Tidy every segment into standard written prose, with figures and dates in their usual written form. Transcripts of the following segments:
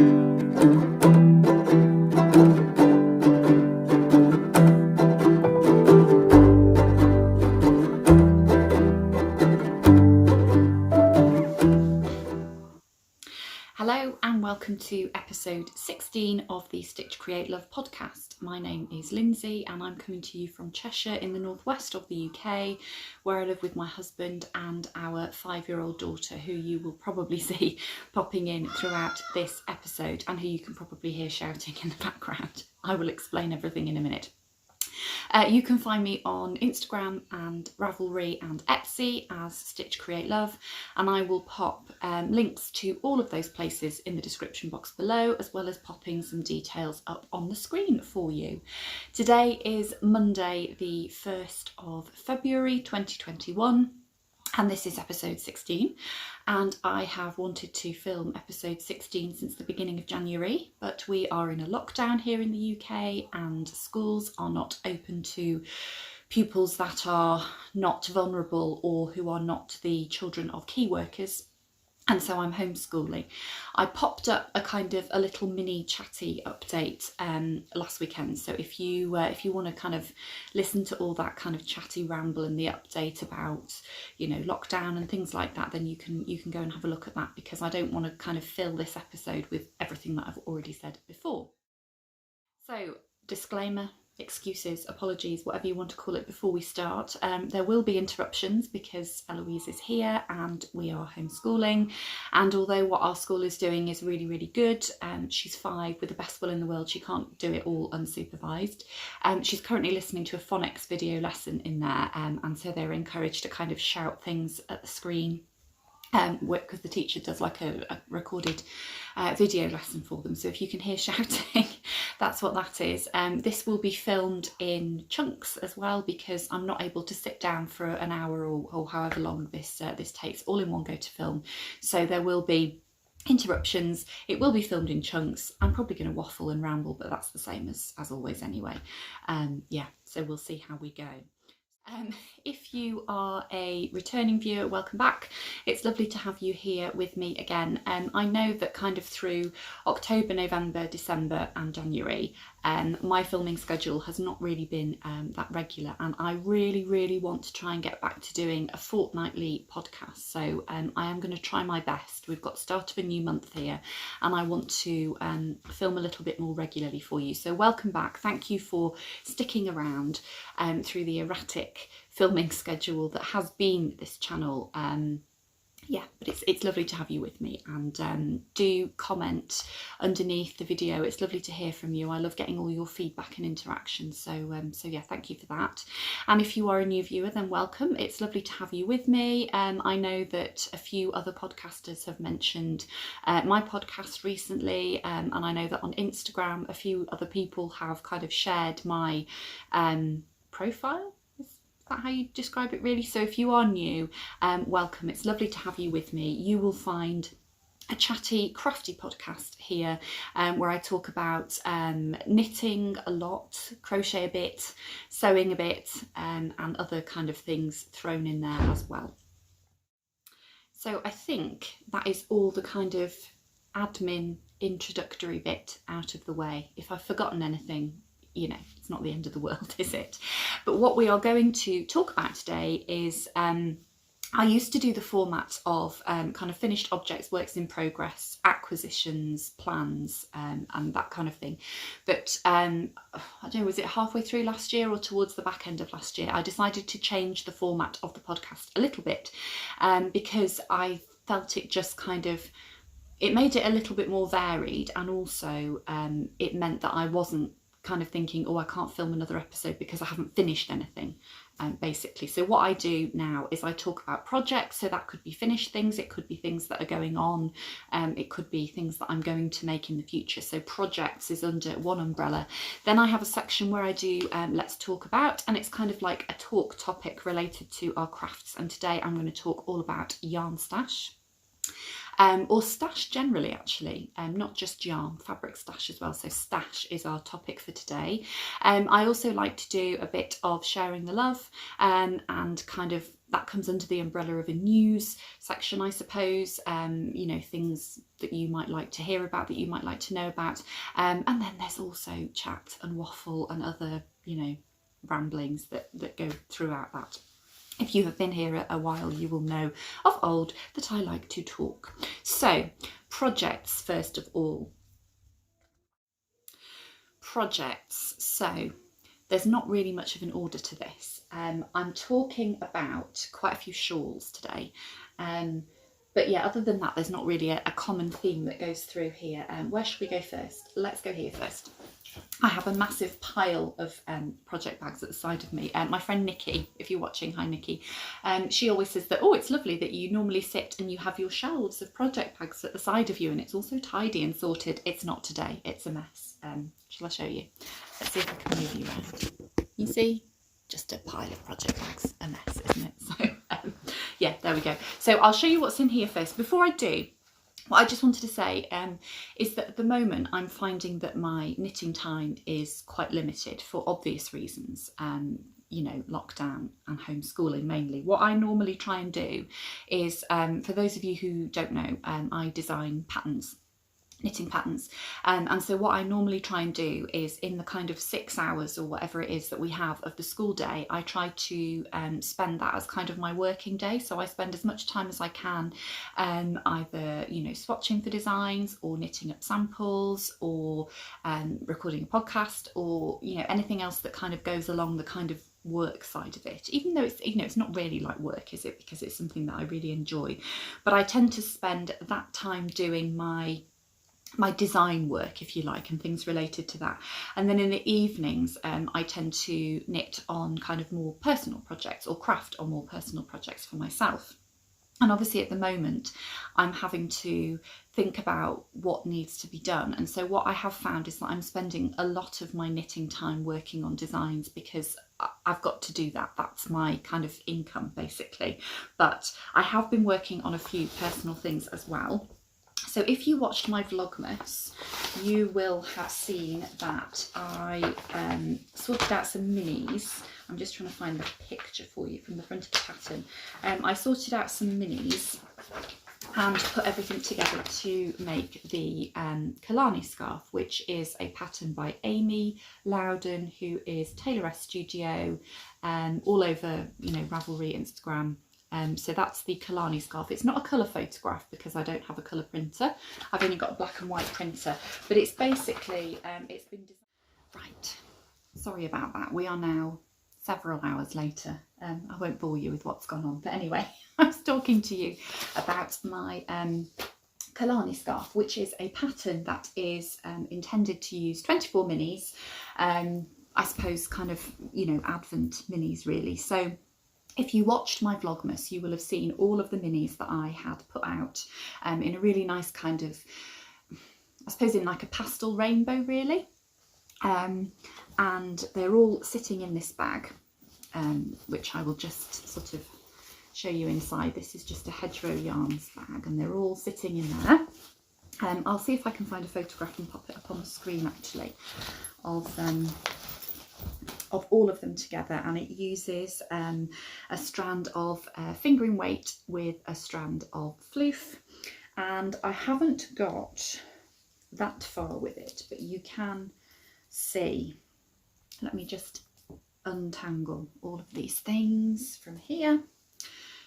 Hello and welcome to episode 16 of the Stitch Create Love podcast. My name is Lyndsey and I'm coming to you from Cheshire in the northwest of the UK, where I live with my husband and our 5-year-old daughter, who you will probably see popping in throughout this episode and who you can probably hear shouting in the background. I will explain everything in a minute. You can find me on Instagram and Ravelry and Etsy as Stitch Create Love, and I will pop links to all of those places in the description box below, as well as popping some details up on the screen for you. Today is Monday the 1st of February 2021. And this is episode 16, and I have wanted to film episode 16 since the beginning of January, but we are in a lockdown here in the UK and schools are not open to pupils that are not vulnerable or who are not the children of key workers. And so I'm homeschooling. I popped up a little mini chatty update last weekend. So if you want to kind of listen to all that kind of chatty ramble and the update about, you know, lockdown and things like that, then you can go and have a look at that, because I don't want to kind of fill this episode with everything that I've already said before. So disclaimer, excuses, apologies, whatever you want to call it before we start. There will be interruptions because Eloise is here and we are homeschooling, and although what our school is doing is really, really good, she's 5 with the best will in the world, she can't do it all unsupervised. She's currently listening to a phonics video lesson in there, and so they're encouraged to kind of shout things at the screen, because the teacher does like a recorded video lesson for them. So if you can hear shouting, that's what that is. This will be filmed in chunks as well, because I'm not able to sit down for an hour or however long this takes all in one go to film. So there will be interruptions. It will be filmed in chunks. I'm probably going to waffle and ramble, but that's the same as always anyway. Yeah, so we'll see how we go. If you are a returning viewer, welcome back. It's lovely to have you here with me again. I know that kind of through October, November, December and January, my filming schedule has not really been that regular, and I really want to try and get back to doing a fortnightly podcast. So I am going to try my best. We've got the start of a new month here and I want to film a little bit more regularly for you. So welcome back. Thank you for sticking around through the erratic filming schedule that has been this channel. Yeah, but it's lovely to have you with me, and do comment underneath the video. It's lovely to hear from you. I love getting all your feedback and interaction, so yeah, thank you for that. And if you are a new viewer, then welcome. It's lovely to have you with me. I know that a few other podcasters have mentioned my podcast recently, and I know that on Instagram a few other people have kind of shared my profile. That how you describe it, really? So if you are new, welcome. It's lovely to have you with me. You will find a chatty, crafty podcast here, where I talk about knitting a lot, crochet a bit, sewing a bit, and other kind of things thrown in there as well. So I think that is all the kind of admin introductory bit out of the way. If I've forgotten anything, you know, it's not the end of the world, is it? But what we are going to talk about today is, I used to do the format of kind of finished objects, works in progress, acquisitions, plans, and that kind of thing. But I don't know, was it halfway through last year or towards the back end of last year, I decided to change the format of the podcast a little bit, because I felt it just kind of, it made it a little bit more varied, and also it meant that I wasn't kind of thinking, oh, I can't film another episode because I haven't finished anything, basically. So what I do now is I talk about projects. So that could be finished things, it could be things that are going on, it could be things that I'm going to make in the future. So projects is under one umbrella. Then I have a section where I do let's talk about, and it's kind of like a talk topic related to our crafts, and today I'm going to talk all about yarn stash. or stash generally actually, not just yarn, fabric stash as well. So stash is our topic for today. I also like to do a bit of sharing the love, and kind of that comes under the umbrella of a news section, I suppose. You know, things that you might like to hear about, that you might like to know about. And then there's also chat and waffle and other, you know, ramblings that go throughout that. If you have been here a while, you will know of old that I like to talk. So, projects first of all. Projects. So, there's not really much of an order to this. I'm talking about quite a few shawls today. But yeah, other than that, there's not really a common theme that goes through here. Where should we go first? Let's go here first. I have a massive pile of project bags at the side of me. My friend Nikki, if you're watching, hi Nikki, she always says that, oh, it's lovely that you normally sit and you have your shelves of project bags at the side of you and it's all so tidy and sorted. It's not today, it's a mess. Shall I show you? Let's see if I can move you around. You see? Just a pile of project bags, a mess, isn't it? So yeah, there we go. So I'll show you what's in here first. Before I do, what I just wanted to say is that at the moment I'm finding that my knitting time is quite limited for obvious reasons. You know, lockdown and homeschooling mainly. What I normally try and do is, for those of you who don't know, I design patterns, knitting patterns, and so what I normally try and do is, in the kind of 6 hours or whatever it is that we have of the school day, I try to spend that as kind of my working day. So I spend as much time as I can either, you know, swatching for designs or knitting up samples or recording a podcast or, you know, anything else that kind of goes along the kind of work side of it, even though it's, you know, it's not really like work, is it, because it's something that I really enjoy. But I tend to spend that time doing my design work, if you like, and things related to that. And then in the evenings, I tend to knit on kind of more personal projects or craft on more personal projects for myself. And obviously at the moment, I'm having to think about what needs to be done. And so what I have found is that I'm spending a lot of my knitting time working on designs because I've got to do that. That's my kind of income, basically. But I have been working on a few personal things as well. So if you watched my Vlogmas, you will have seen that I sorted out some minis. I'm just trying to find the picture for you from the front of the pattern. I sorted out some minis and put everything together to make the Kalani Scarf, which is a pattern by Ami Lowden, who is Tailor S Studio, all over, you know, Ravelry, Instagram. So that's the Kalani Scarf. It's not a colour photograph because I don't have a colour printer. I've only got a black and white printer, but it's basically, it's been designed. Right, sorry about that. We are now several hours later. I won't bore you with what's gone on, but anyway, I was talking to you about my Kalani Scarf, which is a pattern that is intended to use 24 minis, I suppose kind of, you know, Advent minis really. So if you watched my Vlogmas, you will have seen all of the minis that I had put out in a really nice kind of, I suppose in like a pastel rainbow really. And they're all sitting in this bag, which I will just sort of show you inside. This is just a Hedgerow Yarns bag and they're all sitting in there. I'll see if I can find a photograph and pop it up on the screen actually of all of them together, and it uses a strand of fingering weight with a strand of floof, and I haven't got that far with it, but you can see. Let me just untangle all of these things from here.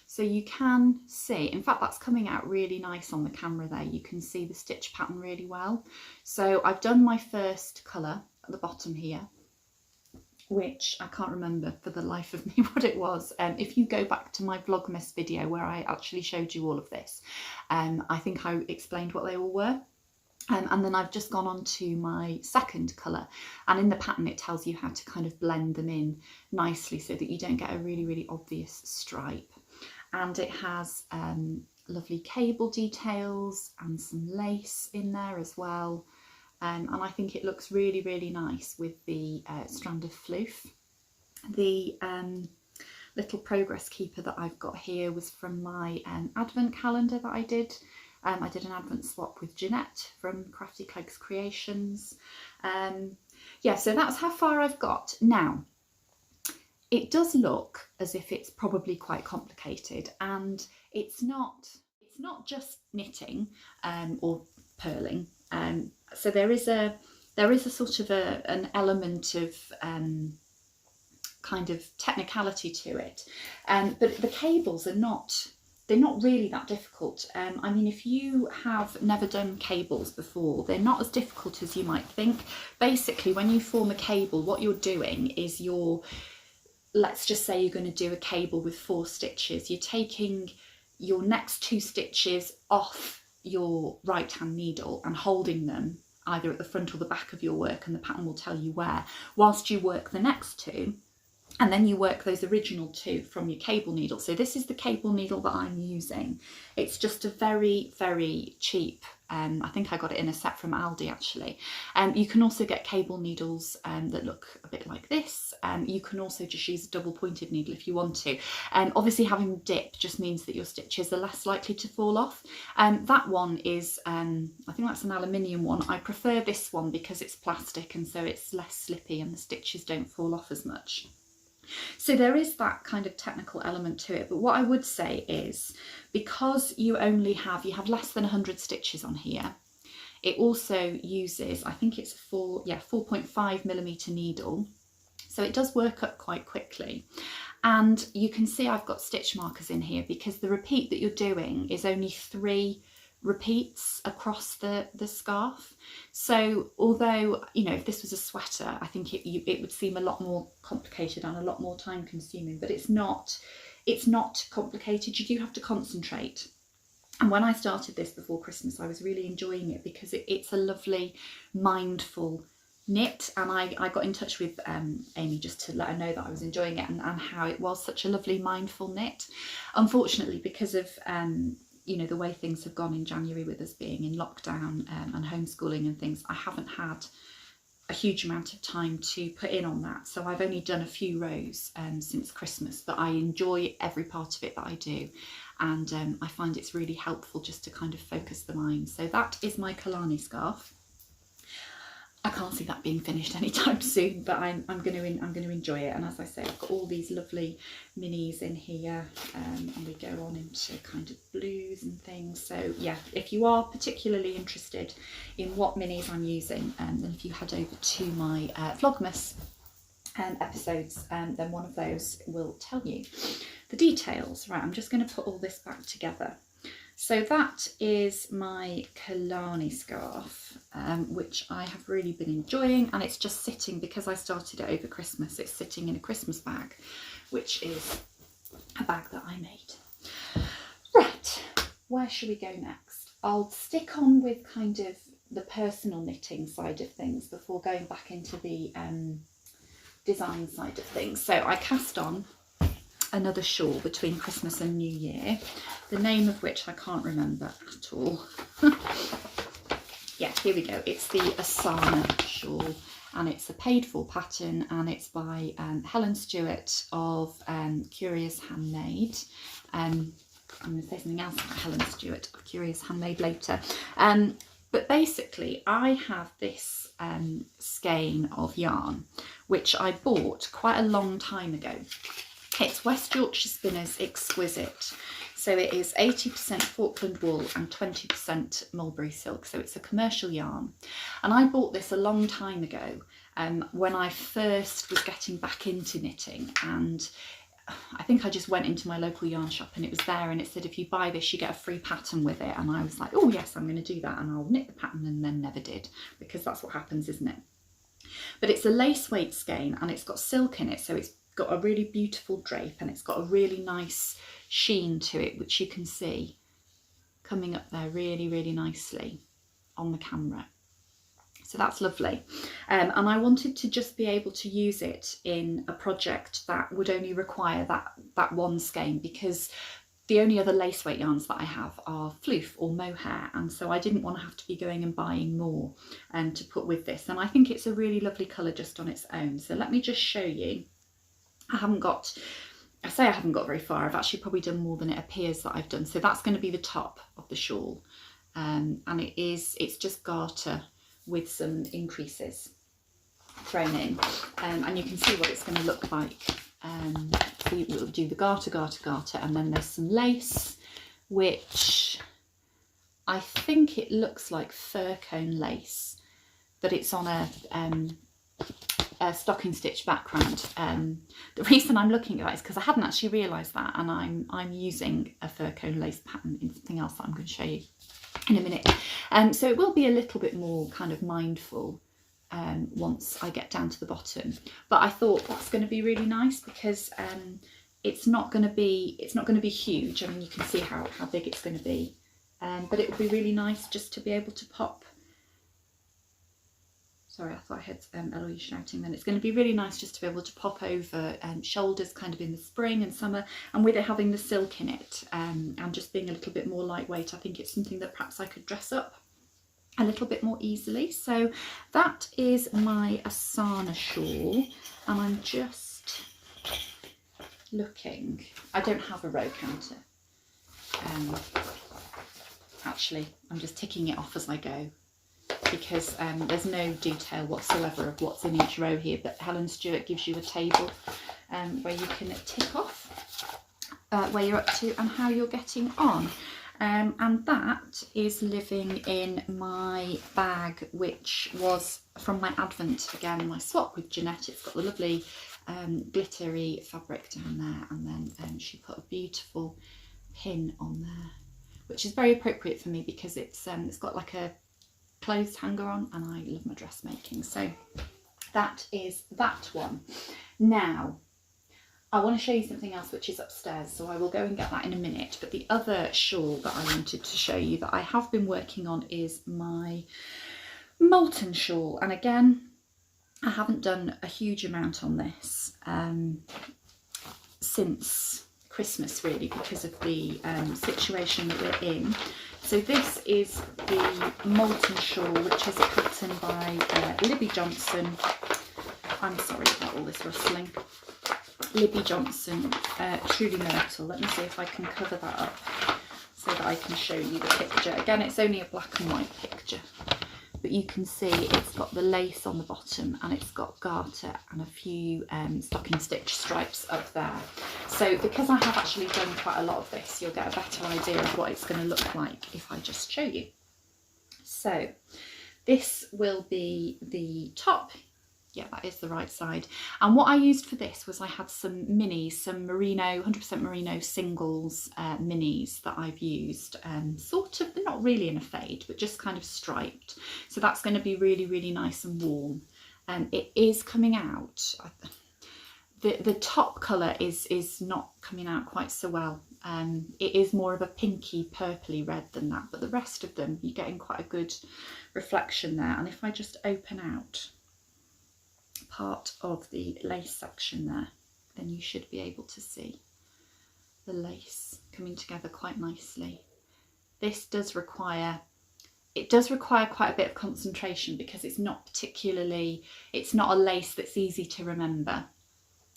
So you can see, in fact that's coming out really nice on the camera there, you can see the stitch pattern really well. So I've done my first colour at the bottom here, which I can't remember for the life of me what it was. If you go back to my Vlogmas video where I actually showed you all of this, I think I explained what they all were. And then I've just gone on to my second colour, and in the pattern it tells you how to kind of blend them in nicely so that you don't get a really, really obvious stripe. And it has lovely cable details and some lace in there as well. And I think it looks really, really nice with the strand of floof. The little progress keeper that I've got here was from my advent calendar that I did I did an advent swap with Jeanette from Crafty Clegg's Creations. Yeah, so that's how far I've got. Now, it does look as if it's probably quite complicated, and it's not just knitting or purling. So there is a sort of an element of kind of technicality to it, but the cables are not really that difficult. I mean, if you have never done cables before, they're not as difficult as you might think. Basically, when you form a cable, what you're doing is let's just say you're going to do a cable with 4 stitches. You're taking your next 2 stitches off your right hand needle and holding them either at the front or the back of your work, and the pattern will tell you where, whilst you work the next 2, and then you work those original 2 from your cable needle. So this is the cable needle that I'm using. It's just a very, very cheap, I think I got it in a set from Aldi actually. You can also get cable needles that look a bit like this. You can also just use a double pointed needle if you want to. Obviously having dip just means that your stitches are less likely to fall off. That one is, I think that's an aluminium one. I prefer this one because it's plastic, and so it's less slippy and the stitches don't fall off as much. So there is that kind of technical element to it, but what I would say is, because you have less than 100 stitches on here, it also uses, I think it's 4.5mm needle, so it does work up quite quickly. And you can see I've got stitch markers in here because the repeat that you're doing is only 3 repeats across the scarf. So although, you know, if this was a sweater, I think it would seem a lot more complicated and a lot more time consuming, but it's not complicated. You do have to concentrate. And when I started this before Christmas, I was really enjoying it because it's a lovely mindful knit, and I got in touch with Amy just to let her know that I was enjoying it and how it was such a lovely mindful knit. Unfortunately, because of you know, the way things have gone in January with us being in lockdown and homeschooling and things, I haven't had a huge amount of time to put in on that. So I've only done a few rows since Christmas, but I enjoy every part of it that I do. And I find it's really helpful just to kind of focus the mind. So that is my Kalani scarf. I can't see that being finished anytime soon, but I'm going to enjoy it. And as I say, I've got all these lovely minis in here, and we go on into kind of blues and things. So yeah, if you are particularly interested in what minis I'm using, then if you head over to my Vlogmas episodes, then one of those will tell you the details. Right, I'm just going to put all this back together. So that is my Kalani scarf, which I have really been enjoying, and it's just sitting, because I started it over Christmas, it's sitting in a Christmas bag, which is a bag that I made. Right, where should we go next? I'll stick on with kind of the personal knitting side of things before going back into the design side of things. So I cast on another shawl between Christmas and New Year, the name of which I can't remember at all. Yeah, here we go. It's the Asana Shawl, and it's a paid for pattern, and it's by Helen Stewart of Curious Handmade. I'm going to say something else about Helen Stewart of Curious Handmade later. But basically, I have this skein of yarn, which I bought quite a long time ago. It's West Yorkshire Spinners Exquisite. So it is 80% Falkland wool and 20% mulberry silk. So it's a commercial yarn. And I bought this a long time ago when I first was getting back into knitting. And I think I just went into my local yarn shop and it was there, and it said, if you buy this, you get a free pattern with it. And I was like, oh yes, I'm going to do that. And I'll knit the pattern, and then never did, because that's what happens, isn't it? But it's a lace weight skein, and it's got silk in it. So it's got a really beautiful drape, and it's got a really nice sheen to it, which you can see coming up there really, really nicely on the camera. So that's lovely. And I wanted to just be able to use it in a project that would only require that one skein, because the only other lace weight yarns that I have are floof or mohair, and so I didn't want to have to be going and buying more to put with this. And I think it's a really lovely colour just on its own. So let me just show you. I haven't got very far. I've actually probably done more than it appears that I've done. So that's going to be the top of the shawl. and it's just garter with some increases thrown in, and you can see what it's going to look like. So we'll do the garter, and then there's some lace, which I think it looks like fir cone lace, but it's on a stocking stitch background. The reason I'm looking at that is because I hadn't actually realised that, and I'm using a fir cone lace pattern in something else that I'm going to show you in a minute. So it will be a little bit more kind of mindful once I get down to the bottom, but I thought that's going to be really nice because it's not going to be huge. I mean, you can see how big it's going to be, but it would be really nice just to be able to pop. Sorry, I thought I had Eloise shouting then. It's going to be really nice just to be able to pop over shoulders kind of in the spring and summer, and with it having the silk in it and just being a little bit more lightweight, I think it's something that perhaps I could dress up a little bit more easily. So that is my Asana shawl, and I'm just looking. I don't have a row counter. Actually, I'm just ticking it off as I go, because there's no detail whatsoever of what's in each row here, but Helen Stewart gives you a table where you can tick off where you're up to and how you're getting on. And that is living in my bag, which was from my Advent, again, my swap with Jeanette. It's got the lovely glittery fabric down there, and then she put a beautiful pin on there, which is very appropriate for me because it's got like a clothes hanger on, and I love my dressmaking. So that is that one. Now I want to show you something else which is upstairs, so I will go and get that in a minute. But the other shawl that I wanted to show you that I have been working on is my Molten Shawl, and again, I haven't done a huge amount on this since Christmas, really, because of the situation that we're in. So this is the Molten Shawl, which is a pattern by Libby Jonson. I'm sorry about all this rustling. Libby Jonson, Truly Myrtle. Let me see if I can cover that up so that I can show you the picture. Again, it's only a black and white picture, but you can see it's got the lace on the bottom, and it's got garter and a few stocking stitch stripes up there. So because I have actually done quite a lot of this, you'll get a better idea of what it's going to look like if I just show you. So this will be the top. Yeah, that is the right side. And what I used for this was I had some minis, some merino, 100% merino singles minis that I've used, sort of, they're not really in a fade, but just kind of striped. So that's going to be really, really nice and warm. It is coming out. The top colour is not coming out quite so well. It is more of a pinky purpley red than that, but the rest of them, you're getting quite a good reflection there. And if I just open out part of the lace section there, then you should be able to see the lace coming together quite nicely. This does require quite a bit of concentration because it's not a lace that's easy to remember.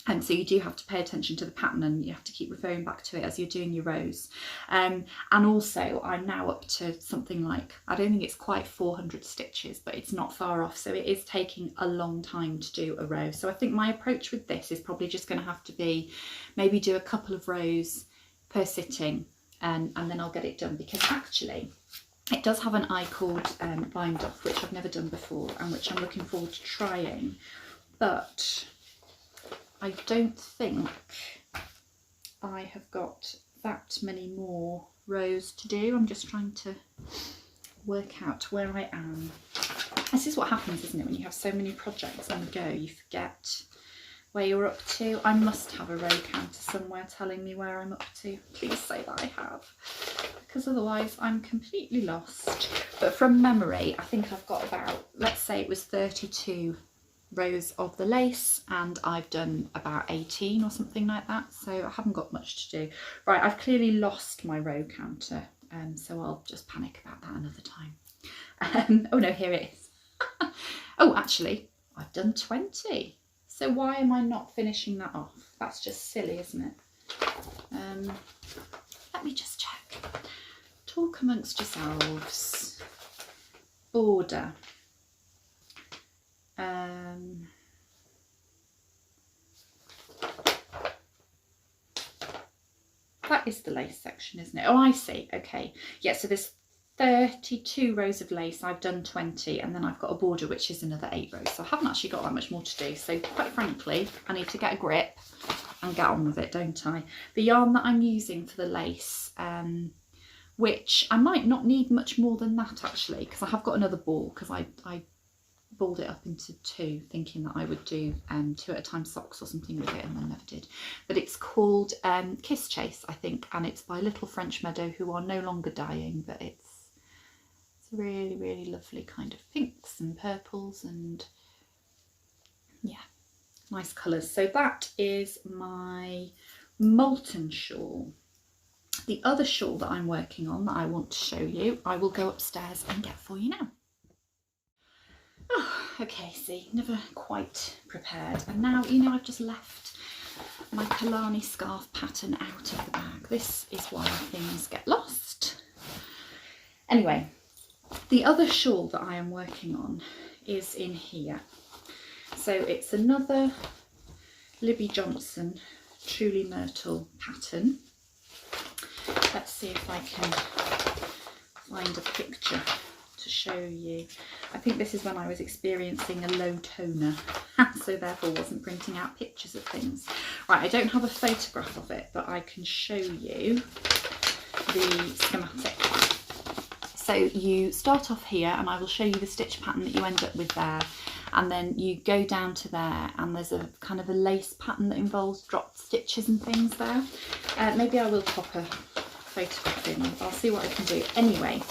And so you do have to pay attention to the pattern, and you have to keep referring back to it as you're doing your rows. And also I'm now up to something like, I don't think it's quite 400 stitches, but it's not far off. So it is taking a long time to do a row. So I think my approach with this is probably just going to have to be maybe do a couple of rows per sitting, and then I'll get it done, because actually it does have an I-cord bind off, which I've never done before and which I'm looking forward to trying. But I don't think I have got that many more rows to do. I'm just trying to work out where I am. This is what happens, isn't it, when you have so many projects on the go, you forget where you're up to. I must have a row counter somewhere telling me where I'm up to. Please say that I have, because otherwise I'm completely lost. But from memory, I think I've got about, let's say it was 32 rows of the lace, and I've done about 18 or something like that, so I haven't got much to do. Right, I've clearly lost my row counter, so I'll just panic about that another time. Oh no, here it is. Oh, actually I've done 20, so why am I not finishing that off? That's just silly, isn't it? Let me just check. talk amongst yourselves. Border. That is the lace section, isn't it? Oh, I see. Okay. Yeah, so there's 32 rows of lace. I've done 20, and then I've got a border, which is another 8 rows. So I haven't actually got that much more to do. So quite frankly, I need to get a grip and get on with it, don't I? The yarn that I'm using for the lace, which I might not need much more than that actually, because I have got another ball, because I balled it up into 2, thinking that I would do 2 at a time socks or something with it, and then never did. But it's called Kiss Chase, I think, and it's by Little French Meadow, who are no longer dyeing, but it's really, really lovely kind of pinks and purples and yeah, nice colours. So that is my Molten Shawl. The other shawl that I'm working on that I want to show you, I will go upstairs and get for you now. Oh, okay, see, never quite prepared. And now, you know, I've just left my Kalani Scarf pattern out of the bag. This is why things get lost. Anyway, the other shawl that I am working on is in here. So it's another Libby Jonson Truly Myrtle pattern. Let's see if I can find a picture to show you. I think this is when I was experiencing a low toner, so therefore wasn't printing out pictures of things. Right, I don't have a photograph of it, but I can show you the schematic. So you start off here, and I will show you the stitch pattern that you end up with there, and then you go down to there, and there's a kind of a lace pattern that involves dropped stitches and things there. Maybe I will pop a photograph in. I'll see what I can do. Anyway,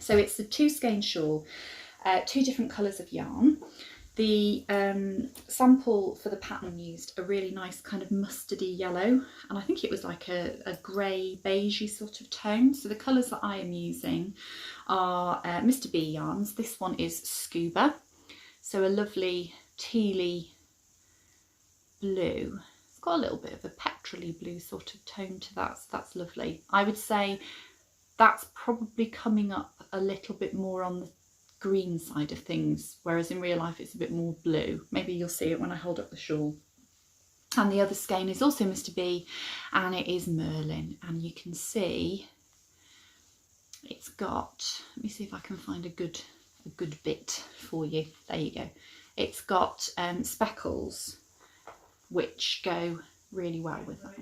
so it's a 2 skein shawl, 2 different colours of yarn. The sample for the pattern used a really nice kind of mustardy yellow, and I think it was like a grey beigey sort of tone. So the colours that I am using are Mr. B yarns. This one is Scuba, so a lovely tealy blue. It's got a little bit of a petrol-y blue sort of tone to that, so that's lovely. I would say that's probably coming up a little bit more on the green side of things, whereas in real life it's a bit more blue. Maybe you'll see it when I hold up the shawl. And the other skein is also Mr. B, and it is Merlin, and you can see it's got, let me see if I can find a good bit for you. There you go. It's got speckles which go really well with that.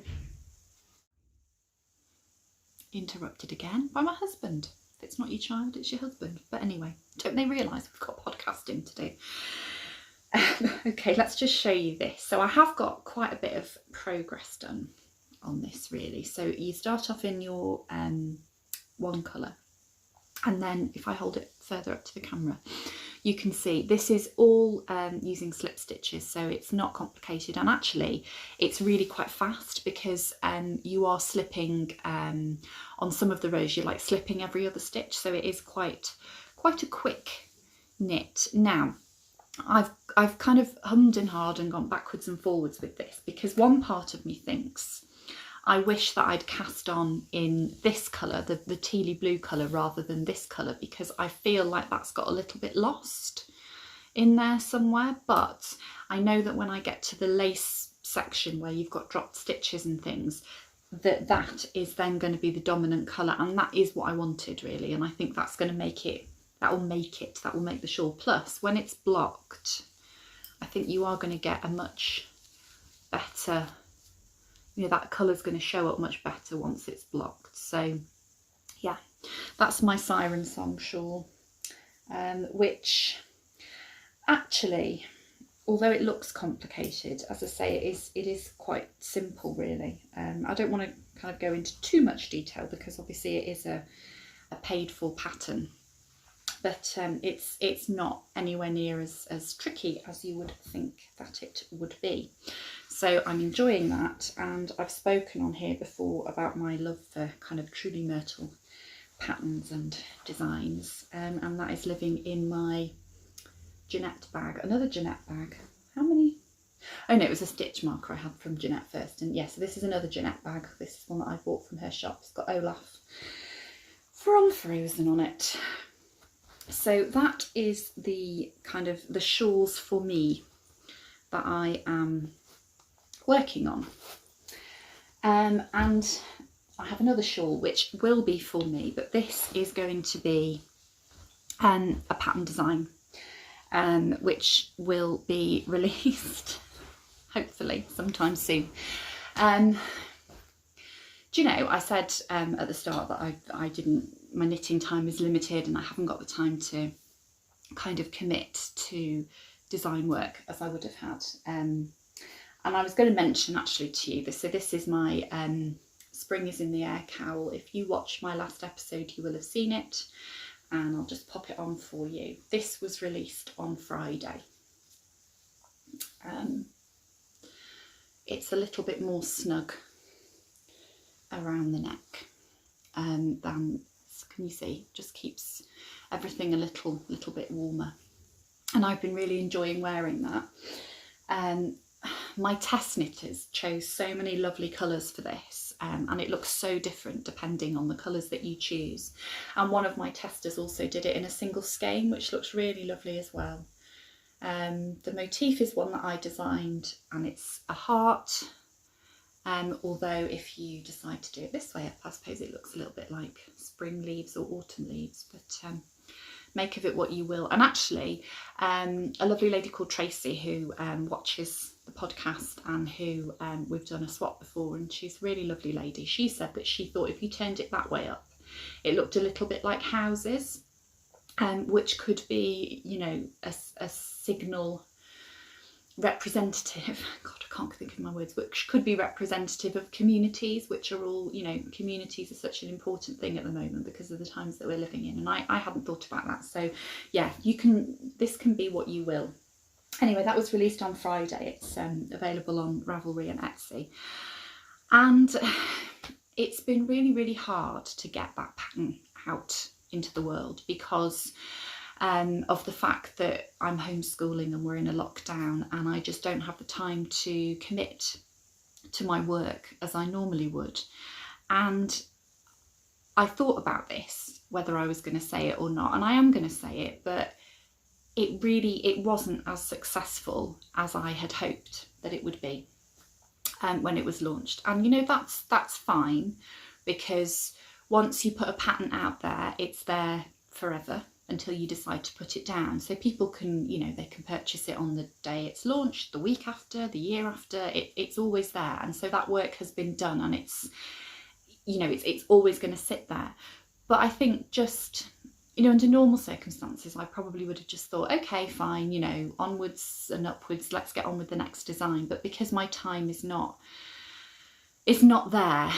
Interrupted again by my husband. If it's not your child, it's your husband. But anyway, don't they realise we've got podcasting to do? Okay, let's just show you this. So I have got quite a bit of progress done on this really. So you start off in your one colour, and then if I hold it further up to the camera, you can see this is all using slip stitches, so it's not complicated, and actually it's really quite fast because you are slipping on some of the rows, you're like slipping every other stitch, so it is quite a quick knit. Now I've kind of hummed and hawed and gone backwards and forwards with this, because one part of me thinks I wish that I'd cast on in this colour, the tealy blue colour, rather than this colour, because I feel like that's got a little bit lost in there somewhere. But I know that when I get to the lace section where you've got dropped stitches and things, that is then going to be the dominant colour, and that is what I wanted really, and I think that's going to make it, that will make the shawl. Plus when it's blocked, I think you are going to get a much better, you know, that colour's going to show up much better once it's blocked. So yeah, that's my Siren song shawl, which actually, although it looks complicated, as I say, it is quite simple really. I don't want to kind of go into too much detail because obviously it is a paid for pattern, but it's not anywhere near as tricky as you would think that it would be. So I'm enjoying that, and I've spoken on here before about my love for kind of truly myrtle patterns and designs, and that is living in my Jeanette bag, another Jeanette bag. How many? Oh no, it was a stitch marker I had from Jeanette first, and yes, so this is another Jeanette bag. This is one that I bought from her shop. It's got Olaf from Frozen on it. So that is the kind of the shawls for me that I am working on. And I have another shawl which will be for me, but this is going to be a pattern design which will be released hopefully sometime soon. Do you know, I said at the start that I didn't, my knitting time is limited and I haven't got the time to kind of commit to design work as I would have had. And I was going to mention actually to you this, so this is my Spring is in the Air Cowl. If you watched my last episode you will have seen it, and I'll just pop it on for you. This was released on Friday. It's a little bit more snug around the neck than, can you see, just keeps everything a little bit warmer, and I've been really enjoying wearing that. My test knitters chose so many lovely colours for this, and it looks so different depending on the colours that you choose, and one of my testers also did it in a single skein, which looks really lovely as well. The motif is one that I designed, and it's a heart. Although if you decide to do it this way, I suppose it looks a little bit like spring leaves or autumn leaves, but make of it what you will. And actually, a lovely lady called Tracy who watches the podcast and who we've done a swap before, and she's a really lovely lady. She said that she thought if you turned it that way up, it looked a little bit like houses, which could be, you know, a signal representative, God, I can't think of my words, which could be representative of communities, which are all, you know, communities are such an important thing at the moment because of the times that we're living in, and I hadn't thought about that. So yeah, this can be what you will. Anyway, that was released on Friday. It's available on Ravelry and Etsy, and it's been really hard to get that pattern out into the world because of the fact that I'm homeschooling and we're in a lockdown, and I just don't have the time to commit to my work as I normally would. And I thought about this, whether I was going to say it or not, and I am going to say it, but it wasn't as successful as I had hoped that it would be when it was launched. And you know, that's fine, because once you put a pattern out there, it's there forever until you decide to put it down. So people can, you know, they can purchase it on the day it's launched, the week after, the year after, it's always there. And so that work has been done, and it's, you know, it's always going to sit there. But I think just, you know, under normal circumstances, I probably would have just thought, okay, fine, you know, onwards and upwards, let's get on with the next design. But because my time is not, it's not there,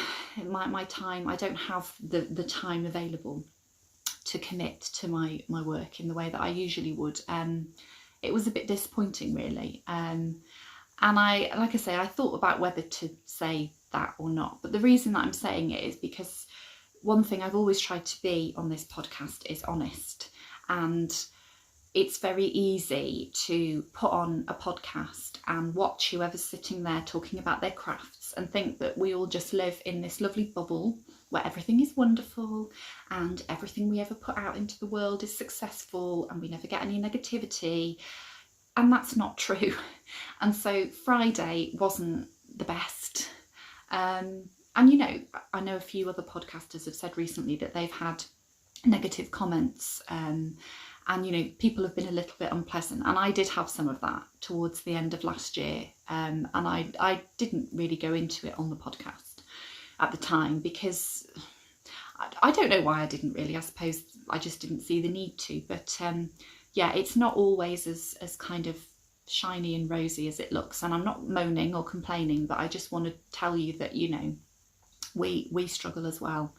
my time, I don't have the time available to commit to my work in the way that I usually would. It was a bit disappointing, really. And I, like I say, I thought about whether to say that or not. But the reason that I'm saying it is because one thing I've always tried to be on this podcast is honest. And it's very easy to put on a podcast and watch whoever's sitting there talking about their crafts and think that we all just live in this lovely bubble where everything is wonderful and everything we ever put out into the world is successful and we never get any negativity. And that's not true. And so Friday wasn't the best. And you know, I know a few other podcasters have said recently that they've had negative comments, and you know, people have been a little bit unpleasant, and I did have some of that towards the end of last year, and I didn't really go into it on the podcast at the time because I don't know why I didn't really. I suppose I just didn't see the need to, but yeah, it's not always as kind of shiny and rosy as it looks, and I'm not moaning or complaining, but I just want to tell you that, you know, we struggle as well.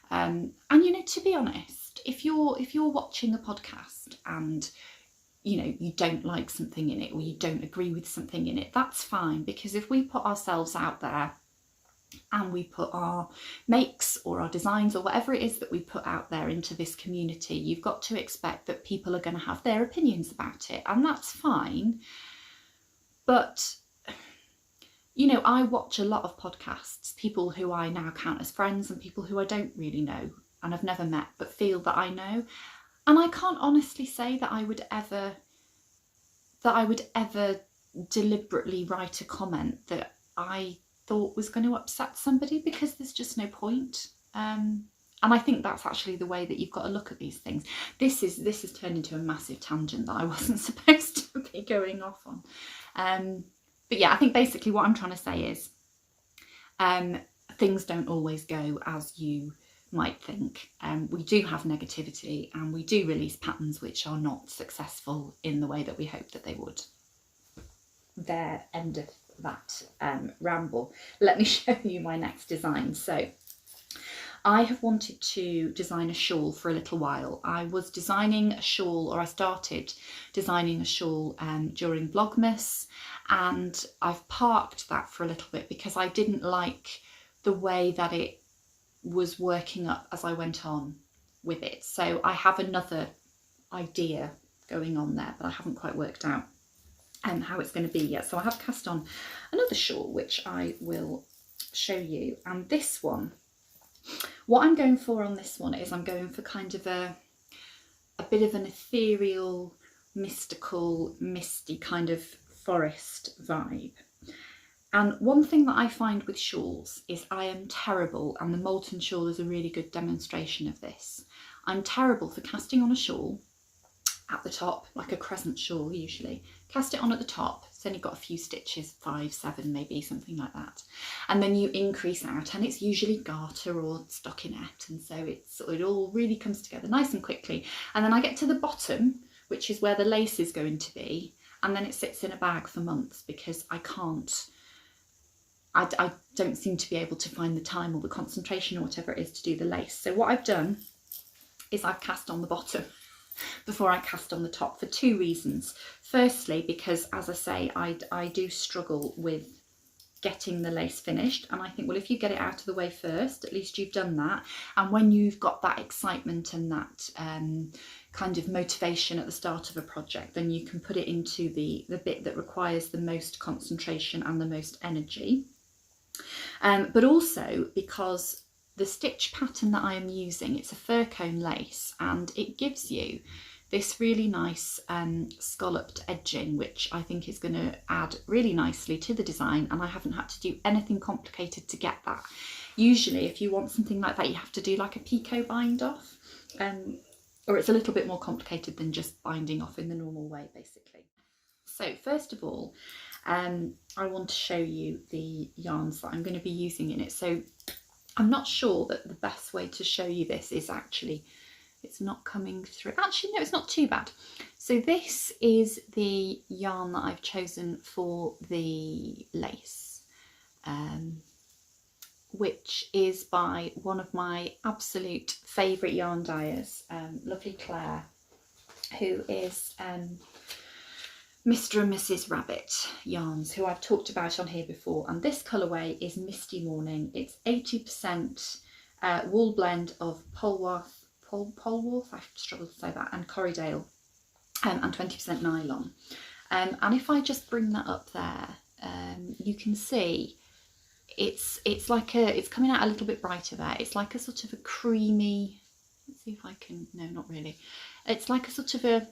And you know, to be honest, if you're watching a podcast and you know you don't like something in it or you don't agree with something in it, that's fine, because if we put ourselves out there and we put our makes or our designs or whatever it is that we put out there into this community, you've got to expect that people are going to have their opinions about it, and that's fine. But you know, I watch a lot of podcasts, people who I now count as friends and people who I don't really know, and I've never met, but feel that I know. And I can't honestly say that I would ever deliberately write a comment that I thought was going to upset somebody, because there's just no point. And I think that's actually the way that you've got to look at these things. This has turned into a massive tangent that I wasn't supposed to be going off on. But yeah, I think basically what I'm trying to say is things don't always go as you might think. We do have negativity, and we do release patterns which are not successful in the way that we hope that they would. There endeth that ramble. Let me show you my next design. So I have wanted to design a shawl for a little while. I was designing a shawl, or I started designing a shawl during Vlogmas, and I've parked that for a little bit because I didn't like the way that it was working up as I went on with it. So I have another idea going on there, but I haven't quite worked out how it's going to be yet. So I have cast on another shawl, which I will show you. And this one, what I'm going for on this one is I'm going for kind of a bit of an ethereal, mystical, misty kind of forest vibe. And one thing that I find with shawls is I am terrible, and the Molten Shawl is a really good demonstration of this. I'm terrible for casting on a shawl at the top, like a crescent shawl usually. Cast it on at the top, it's only got a few stitches, 5, 7 maybe, something like that. And then you increase out, and it's usually garter or stockinette, and so it all really comes together nice and quickly. And then I get to the bottom, which is where the lace is going to be, and then it sits in a bag for months because I don't seem to be able to find the time or the concentration or whatever it is to do the lace. So what I've done is I've cast on the bottom before I cast on the top, for 2 reasons. Firstly, because as I say, I do struggle with getting the lace finished, and I think, well, if you get it out of the way first, at least you've done that. And when you've got that excitement and that kind of motivation at the start of a project, then you can put it into the bit that requires the most concentration and the most energy. But also because the stitch pattern that I am using, it's a fir cone lace, and it gives you this really nice scalloped edging, which I think is going to add really nicely to the design, and I haven't had to do anything complicated to get that. Usually if you want something like that, you have to do like a picot bind off, or it's a little bit more complicated than just binding off in the normal way, basically. So first of all, I want to show you the yarns that I'm going to be using in it. So I'm not sure that the best way to show you this is actually, it's not coming through. Actually, no, it's not too bad. So this is the yarn that I've chosen for the lace, which is by one of my absolute favourite yarn dyers, lovely Claire, who is Mr. and Mrs. Rabbit Yarns, who I've talked about on here before. And this colourway is Misty Morning. It's 80% wool blend of Polwarth, I struggle to say that, and Corriedale, and 20% nylon. And if I just bring that up there, you can see it's coming out a little bit brighter there. It's like a sort of a creamy, let's see if I can, no, not really. It's like a sort of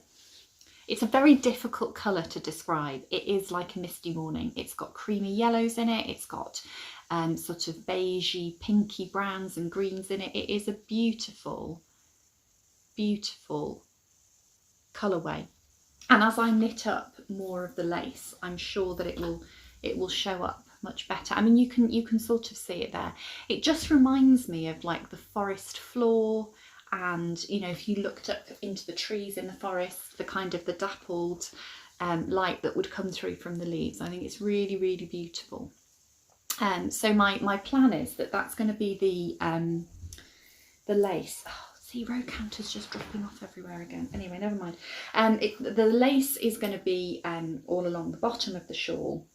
it's a very difficult colour to describe. It is like a misty morning. It's got creamy yellows in it. It's got sort of beigey, pinky browns and greens in it. It is a beautiful, beautiful colourway. And as I knit up more of the lace, I'm sure that it will show up much better. I mean, you can sort of see it there. It just reminds me of like the forest floor. And you know, if you looked up into the trees in the forest, the kind of the dappled light that would come through from the leaves, I think it's really, really beautiful. So my plan is that that's going to be the lace. Oh, see, row counters just dropping off everywhere again. Anyway, never mind. The lace is going to be all along the bottom of the shawl,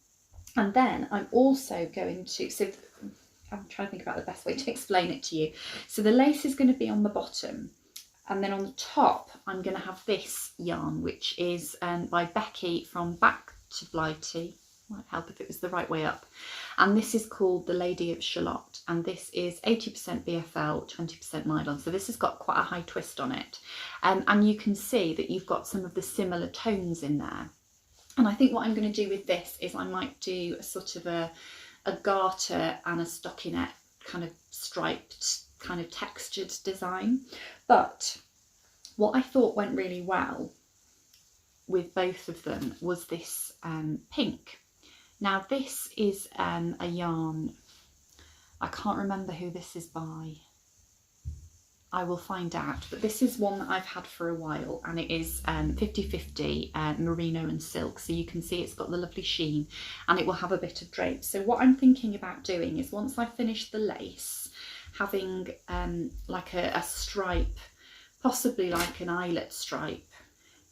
and then I'm also going to, so I'm trying to think about the best way to explain it to you. So the lace is going to be on the bottom, and then on the top I'm going to have this yarn, which is by Becky from Back to Blighty. Might help if it was the right way up. And this is called the Lady of Shalott, and this is 80% BFL, 20% nylon. So this has got quite a high twist on it. And you can see that you've got some of the similar tones in there. And I think what I'm going to do with this is I might do a sort of a garter and a stockinette kind of striped, kind of textured design. But what I thought went really well with both of them was this pink. Now this is a yarn, I can't remember who this is by, I will find out, but this is one that I've had for a while, and it is 50-50 merino and silk, so you can see it's got the lovely sheen and it will have a bit of drape. So what I'm thinking about doing is, once I finish the lace, having like a stripe, possibly like an eyelet stripe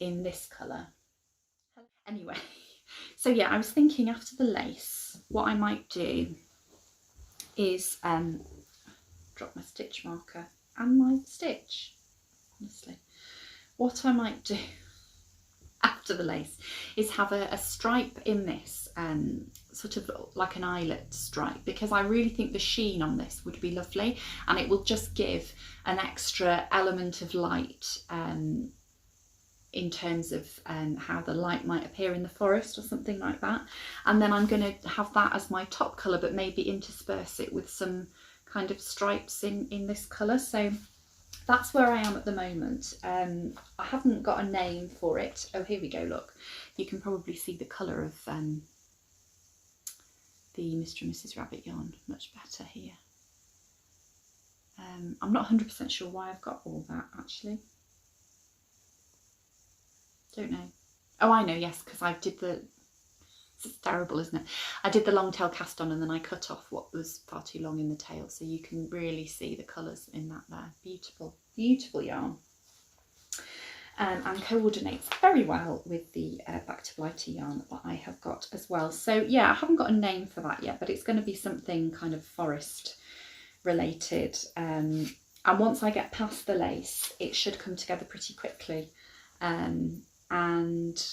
in this colour. Anyway, so yeah, I was thinking after the lace, what I might do is drop my stitch marker and my stitch, honestly. What I might do after the lace is have a stripe in this, sort of like an eyelet stripe, because I really think the sheen on this would be lovely, and it will just give an extra element of light in terms of how the light might appear in the forest or something like that. And then I'm going to have that as my top colour, but maybe intersperse it with some kind of stripes in this colour. So that's where I am at the moment. I haven't got a name for it. Oh, here we go, look. You can probably see the colour of the Mr. and Mrs. Rabbit yarn much better here. I'm not 100% sure why I've got all that, actually. Don't know. Oh, I know, yes, because I did the, it's terrible, isn't it? I did the long tail cast on and then I cut off what was far too long in the tail, so you can really see the colours in that there. Beautiful, beautiful yarn. And coordinates very well with the Back to Blighty yarn that I have got as well. So yeah, I haven't got a name for that yet, but it's going to be something kind of forest related. And once I get past the lace, it should come together pretty quickly. And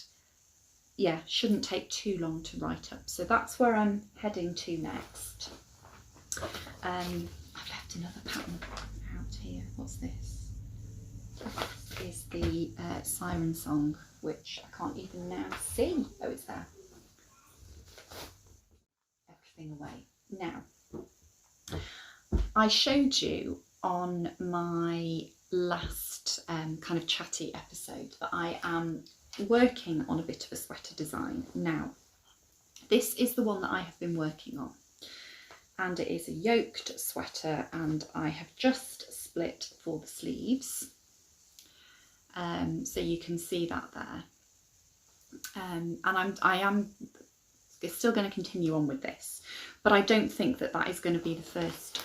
yeah, shouldn't take too long to write up. So that's where I'm heading to next. I've left another pattern out here. What's this? This is the Siren song, which I can't even now see. Oh, it's there. Everything away. Now, I showed you on my last kind of chatty episode that I am working on a bit of a sweater design. Now, this is the one that I have been working on, and it is a yoked sweater, and I have just split for the sleeves, so you can see that there, and I am still going to continue on with this, but I don't think that that is going to be the first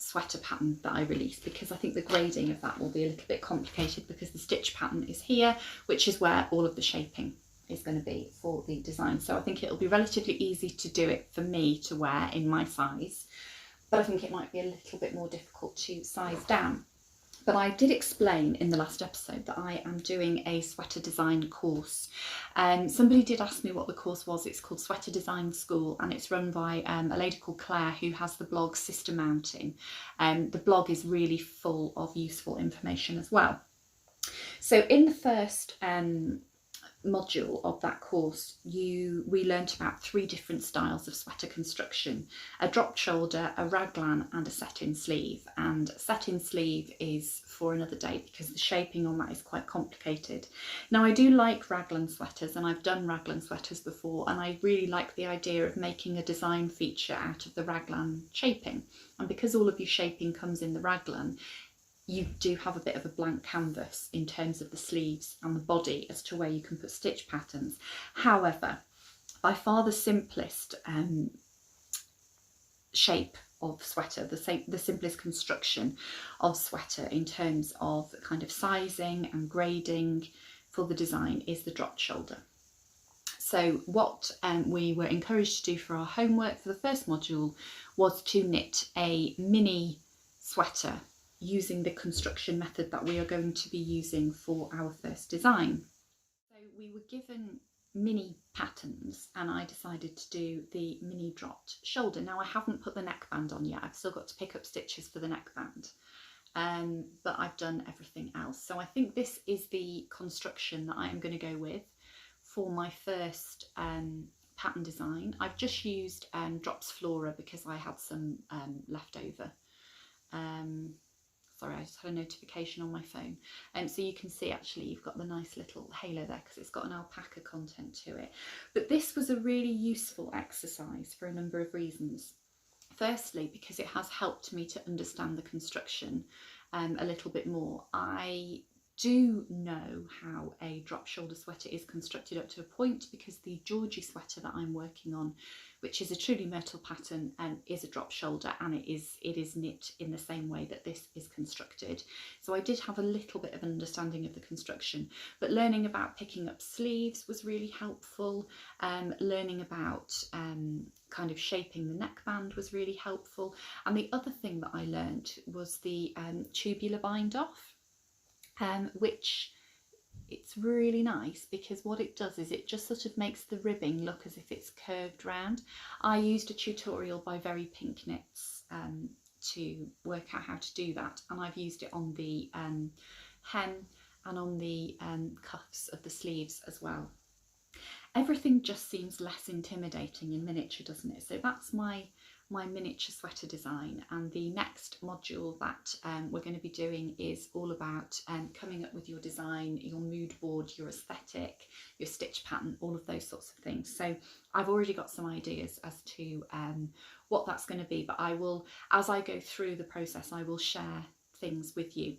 sweater pattern that I release, because I think the grading of that will be a little bit complicated, because the stitch pattern is here, which is where all of the shaping is going to be for the design. So I think it'll be relatively easy to do it for me to wear in my size, but I think it might be a little bit more difficult to size down. But I did explain in the last episode that I am doing a sweater design course. Somebody did ask me what the course was. It's called Sweater Design School, and it's run by a lady called Claire, who has the blog Sister Mountain. The blog is really full of useful information as well. So in the first module of that course, we learnt about 3 different styles of sweater construction: a drop shoulder, a raglan and a set-in sleeve. And set-in sleeve is for another day, because the shaping on that is quite complicated. Now, I do like raglan sweaters, and I've done raglan sweaters before, and I really like the idea of making a design feature out of the raglan shaping. And because all of your shaping comes in the raglan, you do have a bit of a blank canvas in terms of the sleeves and the body as to where you can put stitch patterns. However, by far the simplest shape of sweater, the simplest construction of sweater in terms of kind of sizing and grading for the design is the drop shoulder. So what we were encouraged to do for our homework for the first module was to knit a mini sweater using the construction method that we are going to be using for our first design. So we were given mini patterns, and I decided to do the mini dropped shoulder. Now I haven't put the neckband on yet, I've still got to pick up stitches for the neckband, but I've done everything else. So I think this is the construction that I am going to go with for my first pattern design. I've just used Drops Flora because I had some left over. Sorry, I just had a notification on my phone. So you can see actually you've got the nice little halo there because it's got an alpaca content to it. But this was a really useful exercise for a number of reasons. Firstly, because it has helped me to understand the construction a little bit more. I do know how a drop shoulder sweater is constructed up to a point, because the Georgie sweater that I'm working on, which is a truly myrtle pattern, is a drop shoulder, and it is knit in the same way that this is constructed. So I did have a little bit of an understanding of the construction, but learning about picking up sleeves was really helpful. Learning about kind of shaping the neckband was really helpful. And the other thing that I learned was the Tubular Bind Off. Which it's really nice because what it does is it just sort of makes the ribbing look as if it's curved round. I used a tutorial by Very Pink Knits to work out how to do that, and I've used it on the hem and on the cuffs of the sleeves as well. Everything just seems less intimidating in miniature, doesn't it? So that's my miniature sweater design, and the next module that we're going to be doing is all about coming up with your design, your mood board, your aesthetic, your stitch pattern, all of those sorts of things. So I've already got some ideas as to what that's going to be, but I will, as I go through the process, I will share things with you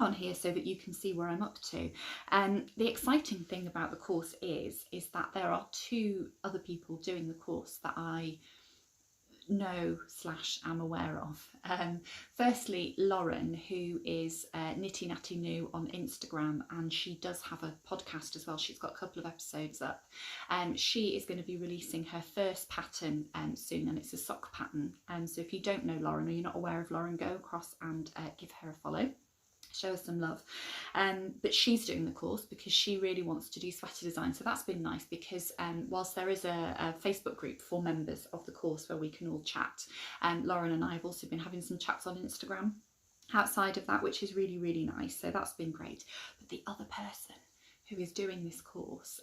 on here so that you can see where I'm up to. The exciting thing about the course is that there are 2 other people doing the course that I know / am aware of. Firstly, Lauren, who is Nitty Natty New on Instagram, and she does have a podcast as well. She's got a couple of episodes up. She is going to be releasing her first pattern soon, and it's a sock pattern. So if you don't know Lauren, or you're not aware of Lauren, go across and give her a follow. Show us some love. But she's doing the course because she really wants to do sweater design. So that's been nice because whilst there is a Facebook group for members of the course where we can all chat, Lauren and I have also been having some chats on Instagram outside of that, which is really, really nice. So that's been great. But the other person who is doing this course,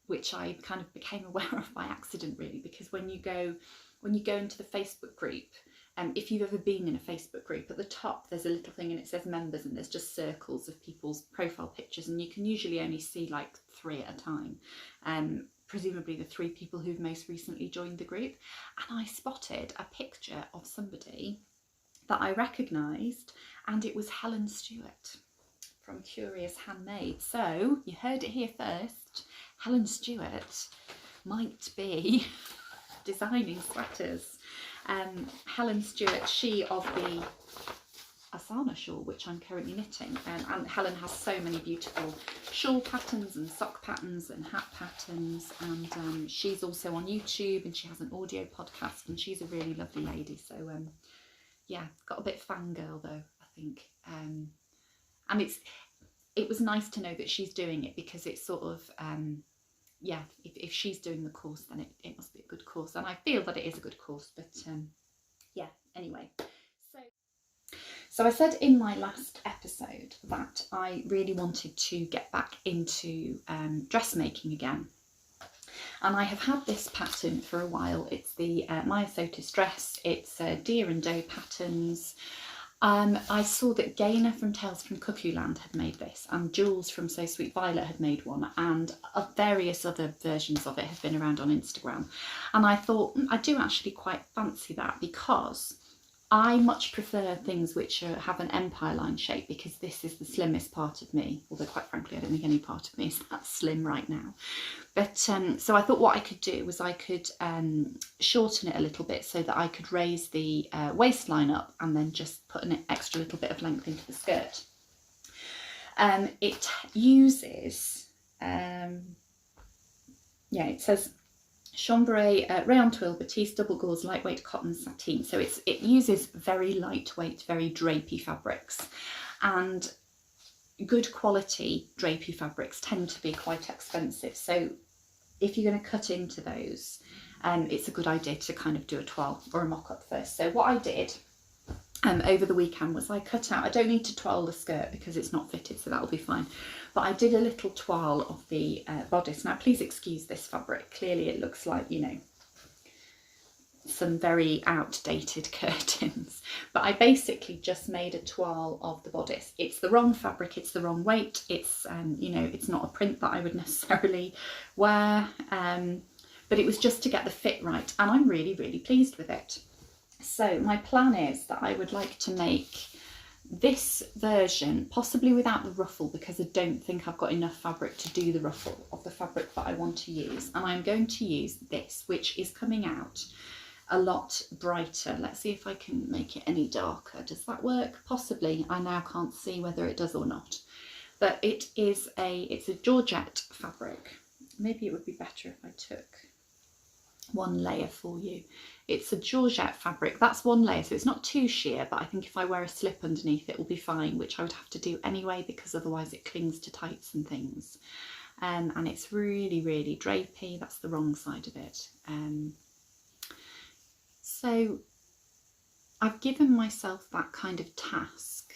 which I kind of became aware of by accident really, because when you go into the Facebook group, if you've ever been in a Facebook group, at the top there's a little thing and it says members, and there's just circles of people's profile pictures, and you can usually only see like 3 at a time, presumably the 3 people who've most recently joined the group. And I spotted a picture of somebody that I recognised, and it was Helen Stewart from Curious Handmade. So you heard it here first, Helen Stewart might be designing sweaters. Helen Stewart, she of the Asana Shawl, which I'm currently knitting, and Helen has so many beautiful shawl patterns and sock patterns and hat patterns, and she's also on YouTube, and she has an audio podcast, and she's a really lovely lady. So yeah, got a bit fangirl though, I think, and it was nice to know that she's doing it, because it's sort of yeah, if she's doing the course, then it must be a good course, and I feel that it is a good course. But yeah, anyway, so I said in my last episode that I really wanted to get back into dressmaking again, and I have had this pattern for a while. It's the Maya Sotis dress. It's Deer and Doe patterns. I saw that Gaynor from Tales from Cuckoo Land had made this, and Jules from So Sweet Violet had made one, and various other versions of it have been around on Instagram. And I thought, I do actually quite fancy that, because I much prefer things which have an empire line shape, because this is the slimmest part of me, although quite frankly I don't think any part of me is that slim right now. But so I thought what I could do was I could shorten it a little bit so that I could raise the waistline up and then just put an extra little bit of length into the skirt. It uses, yeah, it says chambray, rayon twill, batiste, double gauze, lightweight cotton, sateen. So it uses very lightweight, very drapey fabrics, and good quality drapey fabrics tend to be quite expensive. So if you're going to cut into those, it's a good idea to kind of do a toile or a mock-up first. So what I did over the weekend was I cut out, I don't need to toile the skirt because it's not fitted, so that'll be fine, but I did a little toile of the bodice. Now please excuse this fabric, clearly it looks like, you know, some very outdated curtains, but I basically just made a toile of the bodice. It's the wrong fabric, it's the wrong weight, it's you know, it's not a print that I would necessarily wear, but it was just to get the fit right, and I'm really pleased with it. So my plan is that I would like to make this version possibly without the ruffle, because I don't think I've got enough fabric to do the ruffle of the fabric that I want to use, and I'm going to use this, which is coming out a lot brighter. Let's see if I can make it any darker. Does that work? Possibly. I now can't see whether it does or not, but it's a georgette fabric. Maybe it would be better if I took one layer for you. It's a georgette fabric, that's one layer, so it's not too sheer, but I think if I wear a slip underneath it will be fine, which I would have to do anyway because otherwise it clings to tights and things, and it's really drapey. That's the wrong side of it. So I've given myself that kind of task,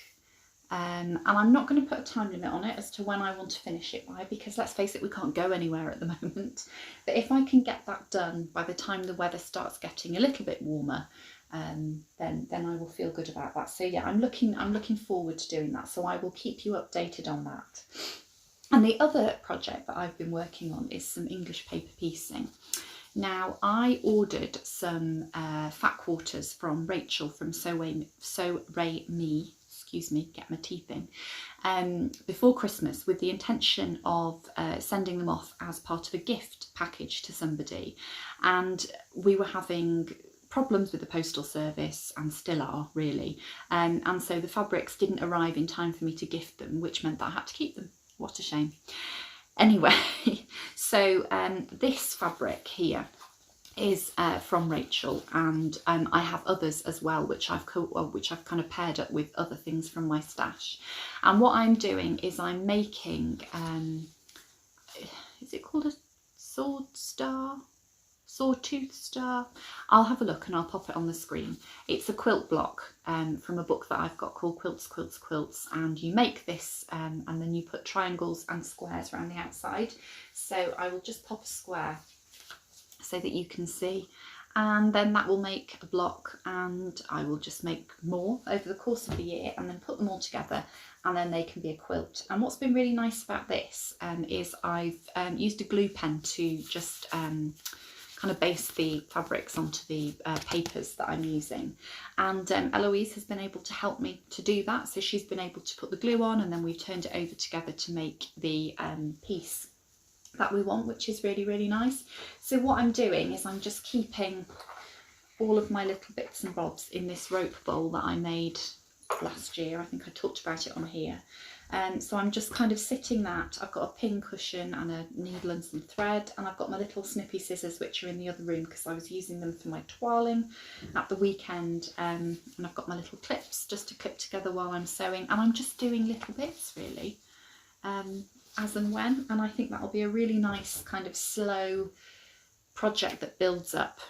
and I'm not going to put a time limit on it as to when I want to finish it by, because let's face it, we can't go anywhere at the moment. But if I can get that done by the time the weather starts getting a little bit warmer, then I will feel good about that. So yeah, I'm looking forward to doing that, so I will keep you updated on that. And the other project that I've been working on is some English paper piecing. Now, I ordered some fat quarters from Rachel from So Ray Me, excuse me, get my teeth in, before Christmas, with the intention of sending them off as part of a gift package to somebody. And we were having problems with the postal service, and still are really, and so the fabrics didn't arrive in time for me to gift them, which meant that I had to keep them. What a shame. Anyway, so this fabric here is from Rachel, and I have others as well, which I've kind of paired up with other things from my stash. And what I'm doing is I'm making, is it called a sawtooth star? I'll have a look and I'll pop it on the screen. It's a quilt block from a book that I've got called Quilts, and you make this and then you put triangles and squares around the outside. So I will just pop a square so that you can see, and then that will make a block, and I will just make more over the course of the year and then put them all together, and then they can be a quilt. And what's been really nice about this is I've used a glue pen to just kind of base the fabrics onto the papers that I'm using, and Eloise has been able to help me to do that. So she's been able to put the glue on, and then we've turned it over together to make the piece that we want, which is really nice. So what I'm doing is I'm just keeping all of my little bits and bobs in this rope bowl that I made last year. I think I talked about it on here. So I'm just kind of sitting that. I've got a pin cushion and a needle and some thread, and I've got my little snippy scissors, which are in the other room because I was using them for my toiling at the weekend, and I've got my little clips just to clip together while I'm sewing, and I'm just doing little bits really, as and when, and I think that'll be a really nice kind of slow project that builds up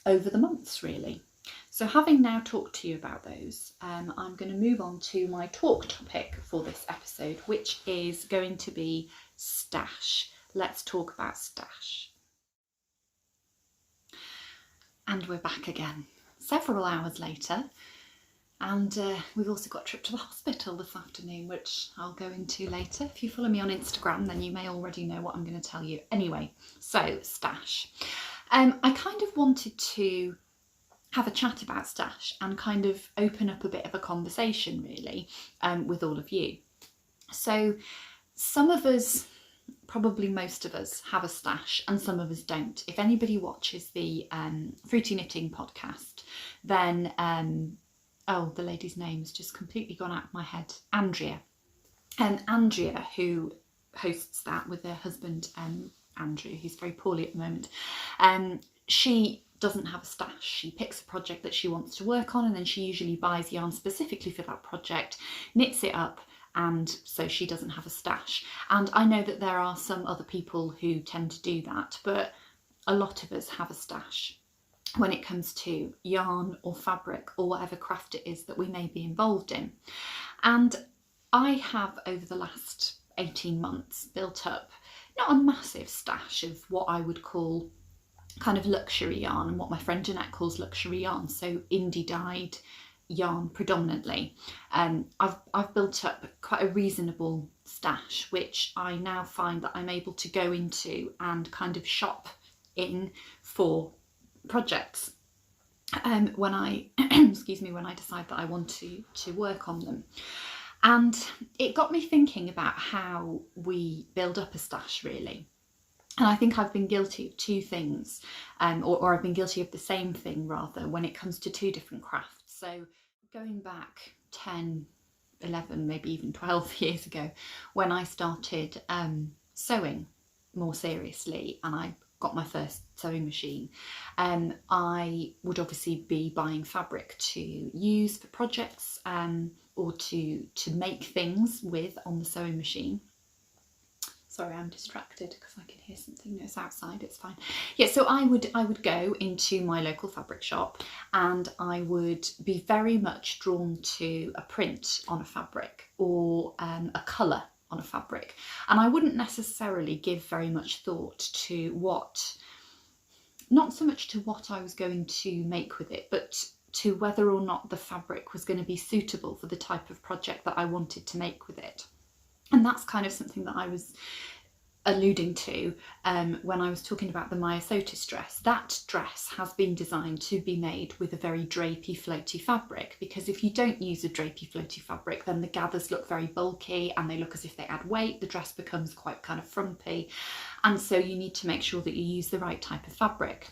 over the months really. So having now talked to you about those, I'm going to move on to my talk topic for this episode, which is going to be stash. Let's talk about stash. And we're back again, several hours later, and we've also got a trip to the hospital this afternoon, which I'll go into later. If you follow me on Instagram, then you may already know what I'm going to tell you. Anyway, so stash. I kind of wanted to have a chat about stash and kind of open up a bit of a conversation really with all of you. So some of us, probably most of us, have a stash and some of us don't. If anybody watches the Fruity Knitting podcast, then oh, the lady's name's just completely gone out of my head. Andrea, who hosts that with her husband Andrew, who's very poorly at the moment, she doesn't have a stash. She picks a project that she wants to work on, and then she usually buys yarn specifically for that project, knits it up, and so she doesn't have a stash. And I know that there are some other people who tend to do that, but a lot of us have a stash when it comes to yarn or fabric or whatever craft it is that we may be involved in. And I have, over the last 18 months, built up not a massive stash of what I would call kind of luxury yarn, and what my friend Jeanette calls luxury yarn, so indie dyed yarn predominantly. I've built up quite a reasonable stash, which I now find that I'm able to go into and kind of shop in for projects when I excuse me, when I decide that I want to work on them. And it got me thinking about how we build up a stash, really. And I think I've been guilty of two things, or I've been guilty of the same thing rather, when it comes to two different crafts. So going back 10, 11, maybe even 12 years ago, when I started sewing more seriously and I got my first sewing machine, I would obviously be buying fabric to use for projects or to make things with on the sewing machine. Sorry, I'm distracted because I can hear something. No, it's outside, it's fine. Yeah, so I would go into my local fabric shop and I would be very much drawn to a print on a fabric or a colour on a fabric. And I wouldn't necessarily give very much thought to not so much to what I was going to make with it, but to whether or not the fabric was going to be suitable for the type of project that I wanted to make with it. And that's kind of something that I was alluding to when I was talking about the Myosotis dress. That dress has been designed to be made with a very drapey, floaty fabric, because if you don't use a drapey, floaty fabric, then the gathers look very bulky and they look as if they add weight. The dress becomes quite kind of frumpy, and so you need to make sure that you use the right type of fabric.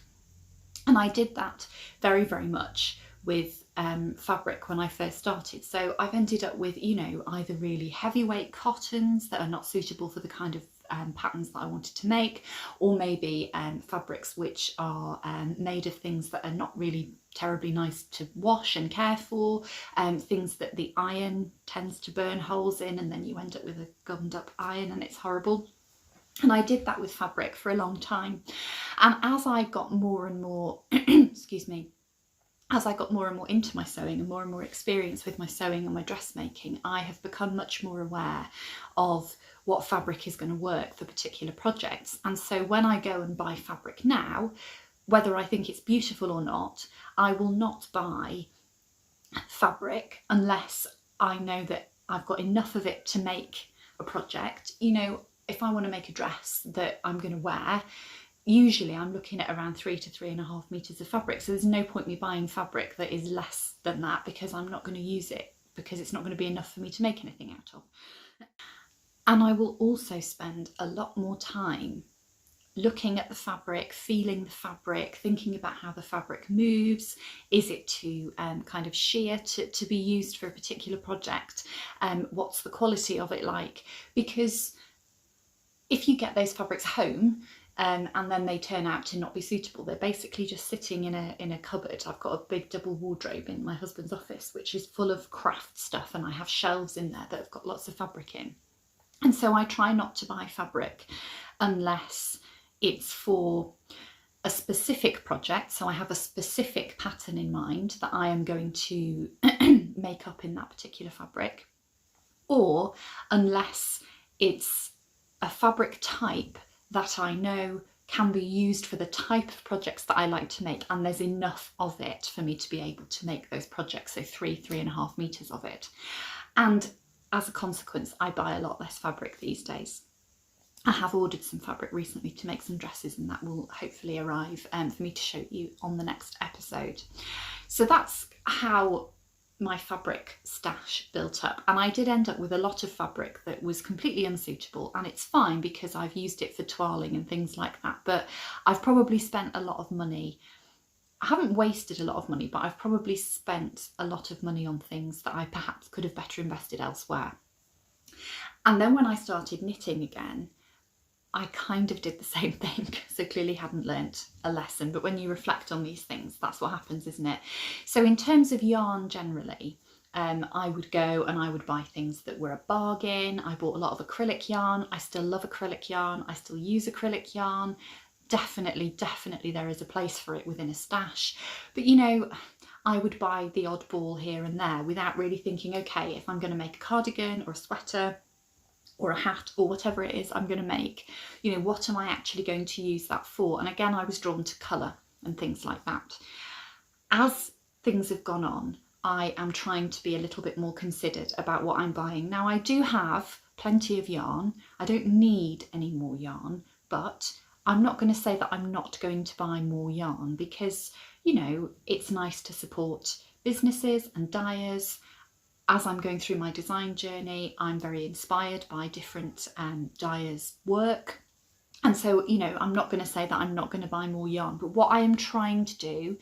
And I did that very, very much with fabric when I first started. So I've ended up with, you know, either really heavyweight cottons that are not suitable for the kind of patterns that I wanted to make, or maybe fabrics which are made of things that are not really terribly nice to wash and care for, things that the iron tends to burn holes in, and then you end up with a gummed up iron and it's horrible. And I did that with fabric for a long time. And as I got more and more, excuse me, as I got more and more into my sewing and more experience with my sewing and my dressmaking, I have become much more aware of what fabric is going to work for particular projects. And so when I go and buy fabric now, whether I think it's beautiful or not, I will not buy fabric unless I know that I've got enough of it to make a project. You know, if I want to make a dress that I'm going to wear, usually I'm looking at around 3 to 3.5 meters of fabric. So there's no point me buying fabric that is less than that, because I'm not going to use it, because it's not going to be enough for me to make anything out of. And I will also spend a lot more time looking at the fabric, feeling the fabric, thinking about how the fabric moves. Is it too kind of sheer to be used for a particular project? What's the quality of it like? Because if you get those fabrics home, and then they turn out to not be suitable, they're basically just sitting in a cupboard. I've got a big double wardrobe in my husband's office, which is full of craft stuff, and I have shelves in there that have got lots of fabric in. And so I try not to buy fabric unless it's for a specific project. So I have a specific pattern in mind that I am going to make up in that particular fabric, or unless it's a fabric type that I know can be used for the type of projects that I like to make, and there's enough of it for me to be able to make those projects, so 3.5 meters of it. And as a consequence, I buy a lot less fabric these days. I have ordered some fabric recently to make some dresses, and that will hopefully arrive for me to show you on the next episode. So that's how my fabric stash built up, and I did end up with a lot of fabric that was completely unsuitable, and it's fine because I've used it for toiling and things like that, but I've probably spent a lot of money. I haven't wasted a lot of money, but I've probably spent a lot of money on things that I perhaps could have better invested elsewhere. And then when I started knitting again, I kind of did the same thing, so clearly hadn't learnt a lesson. But when you reflect on these things, that's what happens, isn't it? So in terms of yarn generally, I would go and I would buy things that were a bargain. I bought a lot of acrylic yarn. I still love acrylic yarn. I still use acrylic yarn. Definitely there is a place for it within a stash. But you know, I would buy the oddball here and there without really thinking, okay, if I'm going to make a cardigan or a sweater or a hat or whatever it is I'm going to make, you know, what am I actually going to use that for? And again, I was drawn to colour and things like that. As things have gone on, I am trying to be a little bit more considered about what I'm buying. Now, I do have plenty of yarn. I don't need any more yarn, but I'm not going to say that I'm not going to buy more yarn because, you know, it's nice to support businesses and dyers. As I'm going through my design journey, I'm very inspired by different dyers' work. And so, you know, I'm not going to say that I'm not going to buy more yarn, but what I am trying to do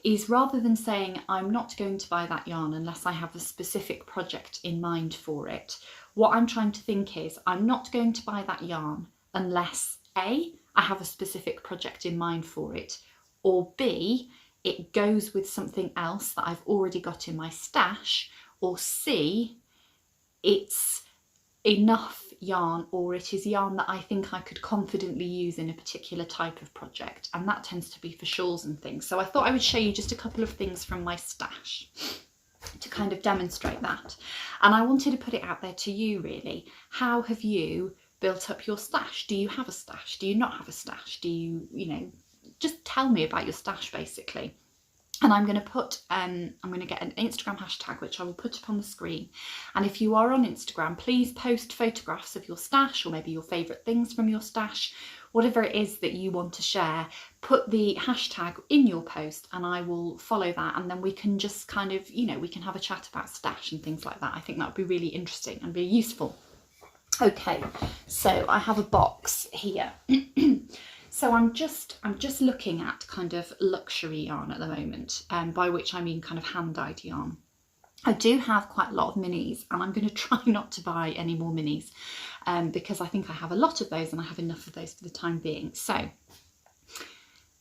is, rather than saying I'm not going to buy that yarn unless I have a specific project in mind for it, what I'm trying to think is I'm not going to buy that yarn unless A, I have a specific project in mind for it, or B, it goes with something else that I've already got in my stash, or C, it's enough yarn, or it is yarn that I think I could confidently use in a particular type of project, and that tends to be for shawls and things. So I thought I would show you just a couple of things from my stash to kind of demonstrate that. And I wanted to put it out there to you really. How have you built up your stash? Do you have a stash? Do you not have a stash? Do you, you know, just tell me about your stash basically. And I'm going to put, I'm going to get an Instagram hashtag, which I will put up on the screen. And if you are on Instagram, please post photographs of your stash, or maybe your favourite things from your stash, whatever it is that you want to share. Put the hashtag in your post and I will follow that. And then we can just kind of, you know, we can have a chat about stash and things like that. I think that would be really interesting and really useful. Okay, so I have a box here. So I'm just looking at kind of luxury yarn at the moment, by which I mean kind of hand-dyed yarn. I do have quite a lot of minis, and I'm going to try not to buy any more minis because I think I have a lot of those and I have enough of those for the time being. So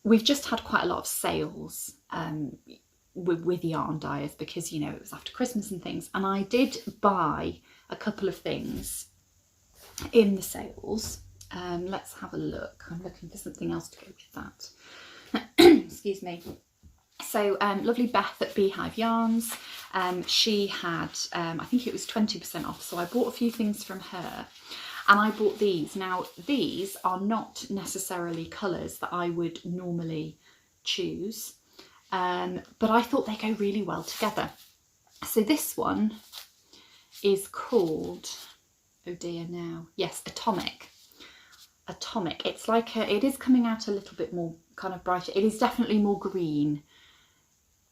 we've just had quite a lot of sales with yarn dyers because, you know, it was after Christmas and things, and I did buy a couple of things in the sales. Let's have a look. I'm looking for something else to go with that. Excuse me. So lovely Beth at Beehive Yarns, she had, I think it was 20% off, so I bought a few things from her, and I bought these. Now these are not necessarily colours that I would normally choose, but I thought they go really well together. So this one is called, oh dear now, yes, Atomic. It's like it is coming out a little bit more kind of brighter. It is definitely more green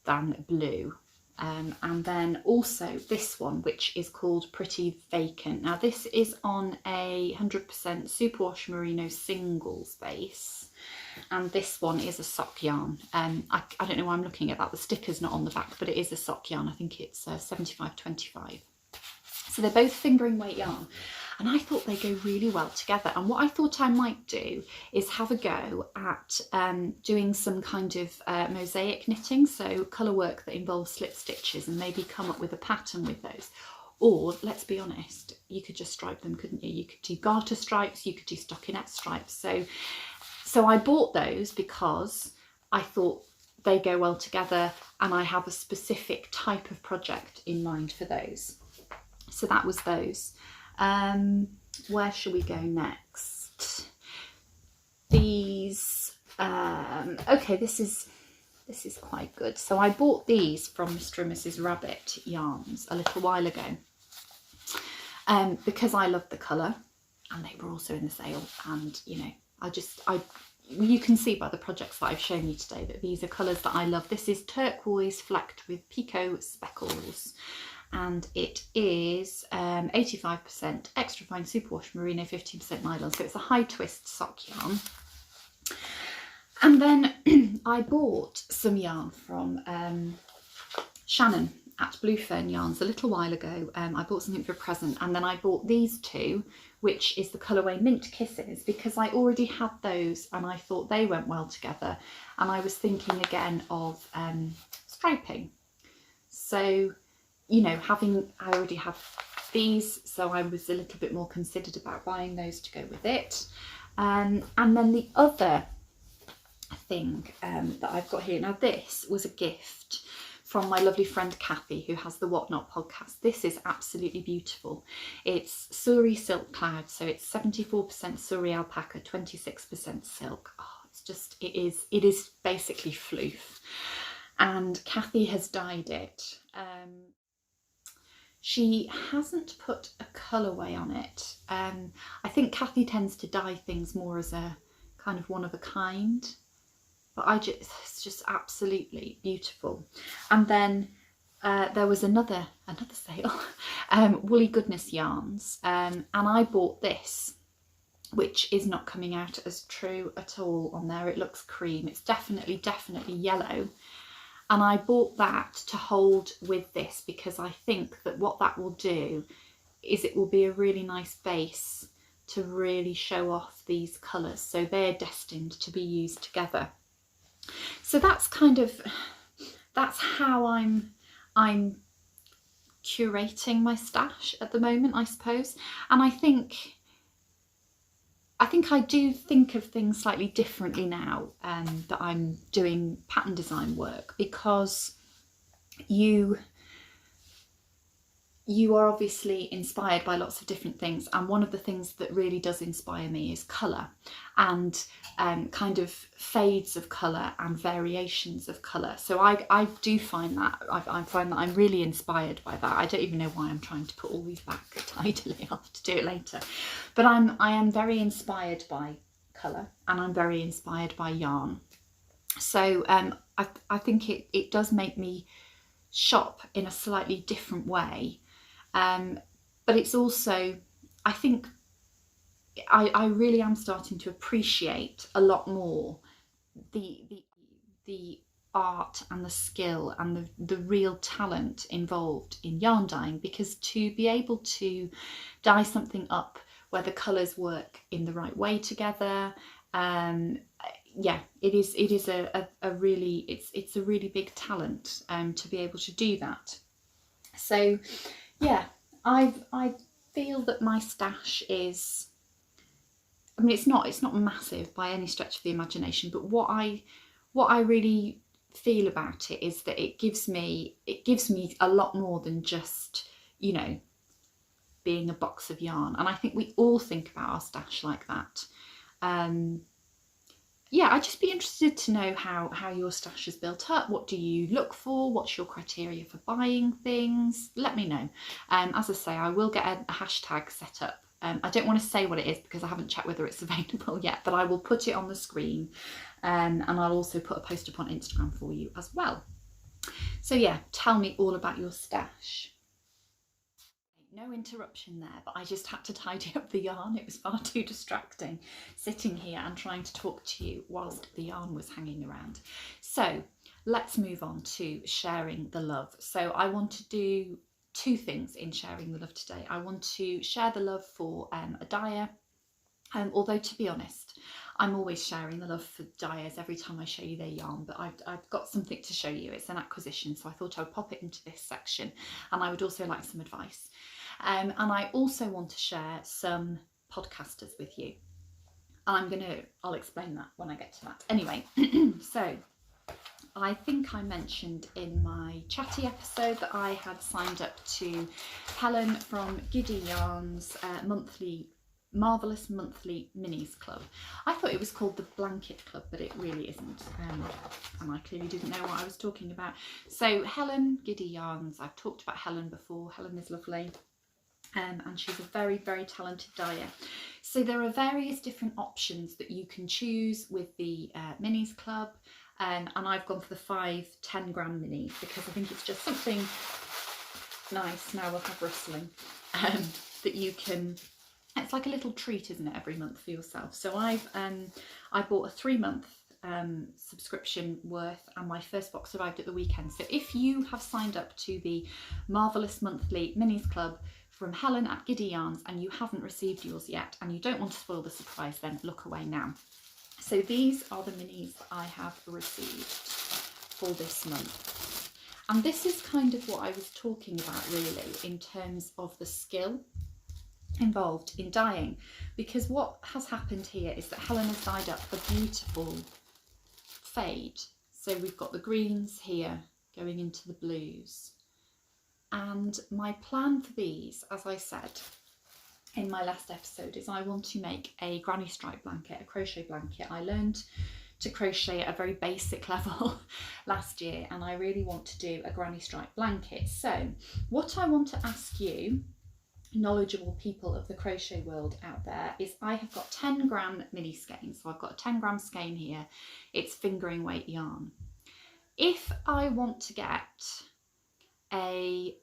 than blue. And then also this one, which is called Pretty Vacant. Now this is on a 100% superwash merino singles base, and this one is a sock yarn. I don't know why I'm looking at that. The sticker's not on the back, but it is a sock yarn. I think it's 75-25. So they're both fingering weight yarn. And I thought they go really well together. And what I thought I might do is have a go at doing some kind of mosaic knitting, so colour work that involves slip stitches, and maybe come up with a pattern with those. Or, let's be honest, you could just stripe them, couldn't you? You could do garter stripes, you could do stockinette stripes. So I bought those because I thought they go well together, and I have a specific type of project in mind for those. So that was those. Where shall we go next? These, okay, this is quite good. So I bought these from Mr. and Mrs. Rabbit Yarns a little while ago, because I love the colour, and they were also in the sale, and you know, you can see by the projects that I've shown you today that these are colours that I love. This is turquoise flecked with picot speckles, and it is 85% extra fine superwash merino, 15% nylon, so it's a high twist sock yarn. And then I bought some yarn from Shannon at Blue Fern Yarns a little while ago. I bought something for a present, and then I bought these two, which is the colourway Mint Kisses, because I already had those and I thought they went well together, and I was thinking again of striping. So you know, I already have these, so I was a little bit more considered about buying those to go with it. And then the other thing that I've got here, now this was a gift from my lovely friend Kathy, who has the Whatnot podcast. This is absolutely beautiful. It's Suri Silk Cloud, so it's 74% Suri alpaca, 26% silk. Oh, it's just, it is basically floof. And Kathy has dyed it. She hasn't put a colourway on it. I think Kathy tends to dye things more as a kind of one of a kind, but it's just absolutely beautiful. And then there was another sale, Woolly Goodness Yarns, and I bought this, which is not coming out as true at all on there. It looks cream. It's definitely yellow. And I bought that to hold with this because I think that what that will do is it will be a really nice base to really show off these colours. So they're destined to be used together. So that's how I'm curating my stash at the moment, I suppose. And I think I do think of things slightly differently now that I'm doing pattern design work, because you are obviously inspired by lots of different things, and one of the things that really does inspire me is colour, and kind of fades of colour and variations of colour. So I do find that I find that I'm really inspired by that. I don't even know why I'm trying to put all these back tidily. I'll have to do it later. But I am very inspired by colour, and I'm very inspired by yarn. So I think it does make me shop in a slightly different way. But it's also, I think I really am starting to appreciate a lot more the art and the skill and the real talent involved in yarn dyeing, because to be able to dye something up where the colours work in the right way together, yeah, it is a really, it's a really big talent to be able to do that. So yeah, I feel that my stash is, I mean, it's not massive by any stretch of the imagination, but what I really feel about it is that it gives me a lot more than just, you know, being a box of yarn. And I think we all think about our stash like that. Yeah, I'd just be interested to know how your stash is built up. What do you look for? What's your criteria for buying things? Let me know. As I say, I will get a hashtag set up. I don't want to say what it is because I haven't checked whether it's available yet, but I will put it on the screen, and I'll also put a post up on Instagram for you as well. So yeah, tell me all about your stash. No interruption there, but I just had to tidy up the yarn. It was far too distracting sitting here and trying to talk to you whilst the yarn was hanging around. So let's move on to sharing the love. So I want to do two things in sharing the love today. I want to share the love for a dyer, although to be honest, I'm always sharing the love for dyers every time I show you their yarn, but I've got something to show you. It's an acquisition, so I thought I would pop it into this section, and I would also like some advice. And I also want to share some podcasters with you. I'll explain that when I get to that. Anyway, so I think I mentioned in my chatty episode that I had signed up to Helen from Giddy Yarns Marvellous Monthly Minis Club. I thought it was called the Blanket Club, but it really isn't. And I clearly didn't know what I was talking about. So Helen, Giddy Yarns, I've talked about Helen before. Helen is lovely. And she's a very, very talented dyer. So there are various different options that you can choose with the Minis Club. And I've gone for the 5-10 gram minis because I think it's just something nice. Now we'll have rustling that you can. It's like a little treat, isn't it, every month for yourself. So I bought a 3-month subscription worth, and my first box arrived at the weekend. So if you have signed up to the Marvellous Monthly Minis Club from Helen at Giddy Yarns and you haven't received yours yet and you don't want to spoil the surprise, then look away now. So these are the minis that I have received for this month. And this is kind of what I was talking about really in terms of the skill involved in dyeing, because what has happened here is that Helen has dyed up a beautiful fade. So we've got the greens here going into the blues, and my plan for these, as I said in my last episode, is I want to make a granny stripe blanket, a crochet blanket. I learned to crochet at a very basic level last year, and I really want to do a granny stripe blanket. So what I want to ask you, knowledgeable people of the crochet world out there, is I have got 10 gram mini skein. So I've got a 10 gram skein here. It's fingering weight yarn. If I want to get a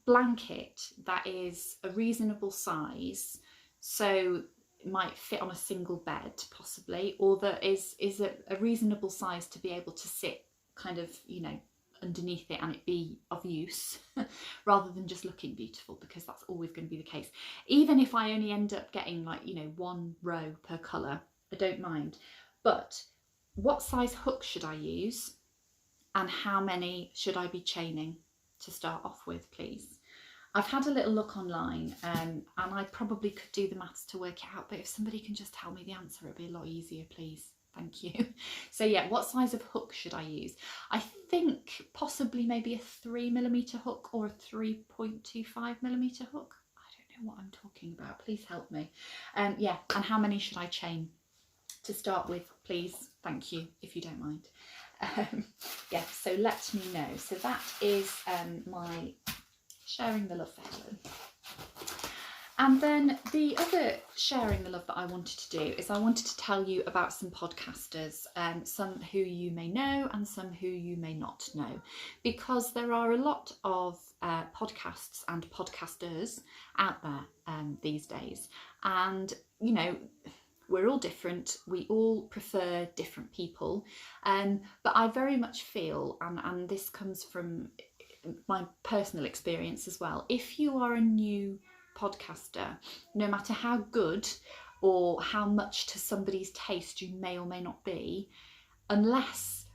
blanket that is a reasonable size, so it might fit on a single bed possibly, or that is a reasonable size to be able to sit kind of, you know, underneath it and it be of use rather than just looking beautiful, because that's always going to be the case. Even if I only end up getting, like, you know, one row per colour, I don't mind. But what size hook should I use, and how many should I be chaining to start off with, please? I've had a little look online, and I probably could do the maths to work it out, but if somebody can just tell me the answer, it'd be a lot easier, please. Thank you. So yeah, what size of hook should I use? I think possibly maybe a 3mm hook or a 3.25mm hook. I don't know what I'm talking about. Please help me. Yeah, and how many should I chain to start with, please? Thank you, if you don't mind. Yeah, so let me know. So that is my sharing the love for Helen. And then the other sharing the love that I wanted to do is I wanted to tell you about some podcasters, some who you may know and some who you may not know, because there are a lot of podcasts and podcasters out there these days. And, you know, we're all different, we all prefer different people, but I very much feel, and this comes from my personal experience as well, if you are a new podcaster, no matter how good or how much to somebody's taste you may or may not be, unless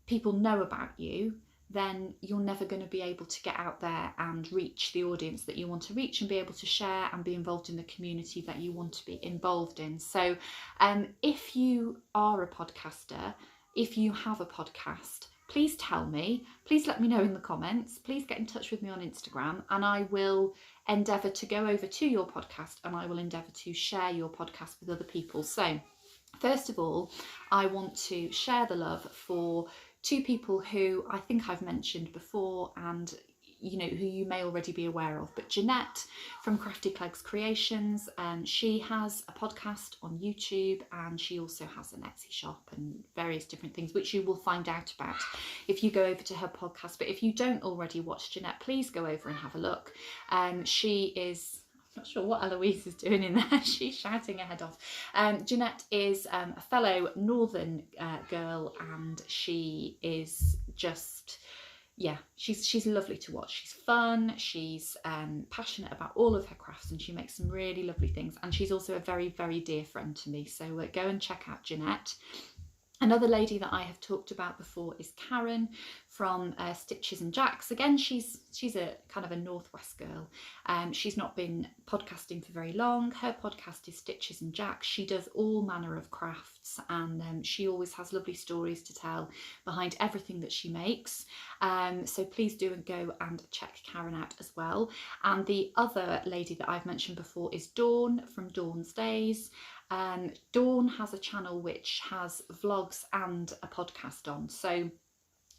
people know about you, then you're never going to be able to get out there and reach the audience that you want to reach and be able to share and be involved in the community that you want to be involved in. So if you are a podcaster, if you have a podcast, please tell me, please let me know in the comments, please get in touch with me on Instagram, and I will endeavour to go over to your podcast and I will endeavour to share your podcast with other people. So first of all, I want to share the love for two people who I think I've mentioned before, and you know, who you may already be aware of, but Jeanette from Crafty Clegg's Creations, she has a podcast on YouTube, and she also has an Etsy shop and various different things which you will find out about if you go over to her podcast. But if you don't already watch Jeanette, please go over and have a look. She is, I'm not sure what Eloise is doing in there. She's shouting her head off. Jeanette is a fellow Northern girl, and she is just, yeah, she's lovely to watch. She's fun, she's passionate about all of her crafts, and she makes some really lovely things. And she's also a very, very dear friend to me. So go and check out Jeanette. Another lady that I have talked about before is Karen from Stitches and Jacks. Again, she's a kind of a Northwest girl. She's not been podcasting for very long. Her podcast is Stitches and Jacks. She does all manner of crafts, and she always has lovely stories to tell behind everything that she makes. So please do go and check Karen out as well. And the other lady that I've mentioned before is Dawn from Dawn's Days. Dawn has a channel which has vlogs and a podcast on. So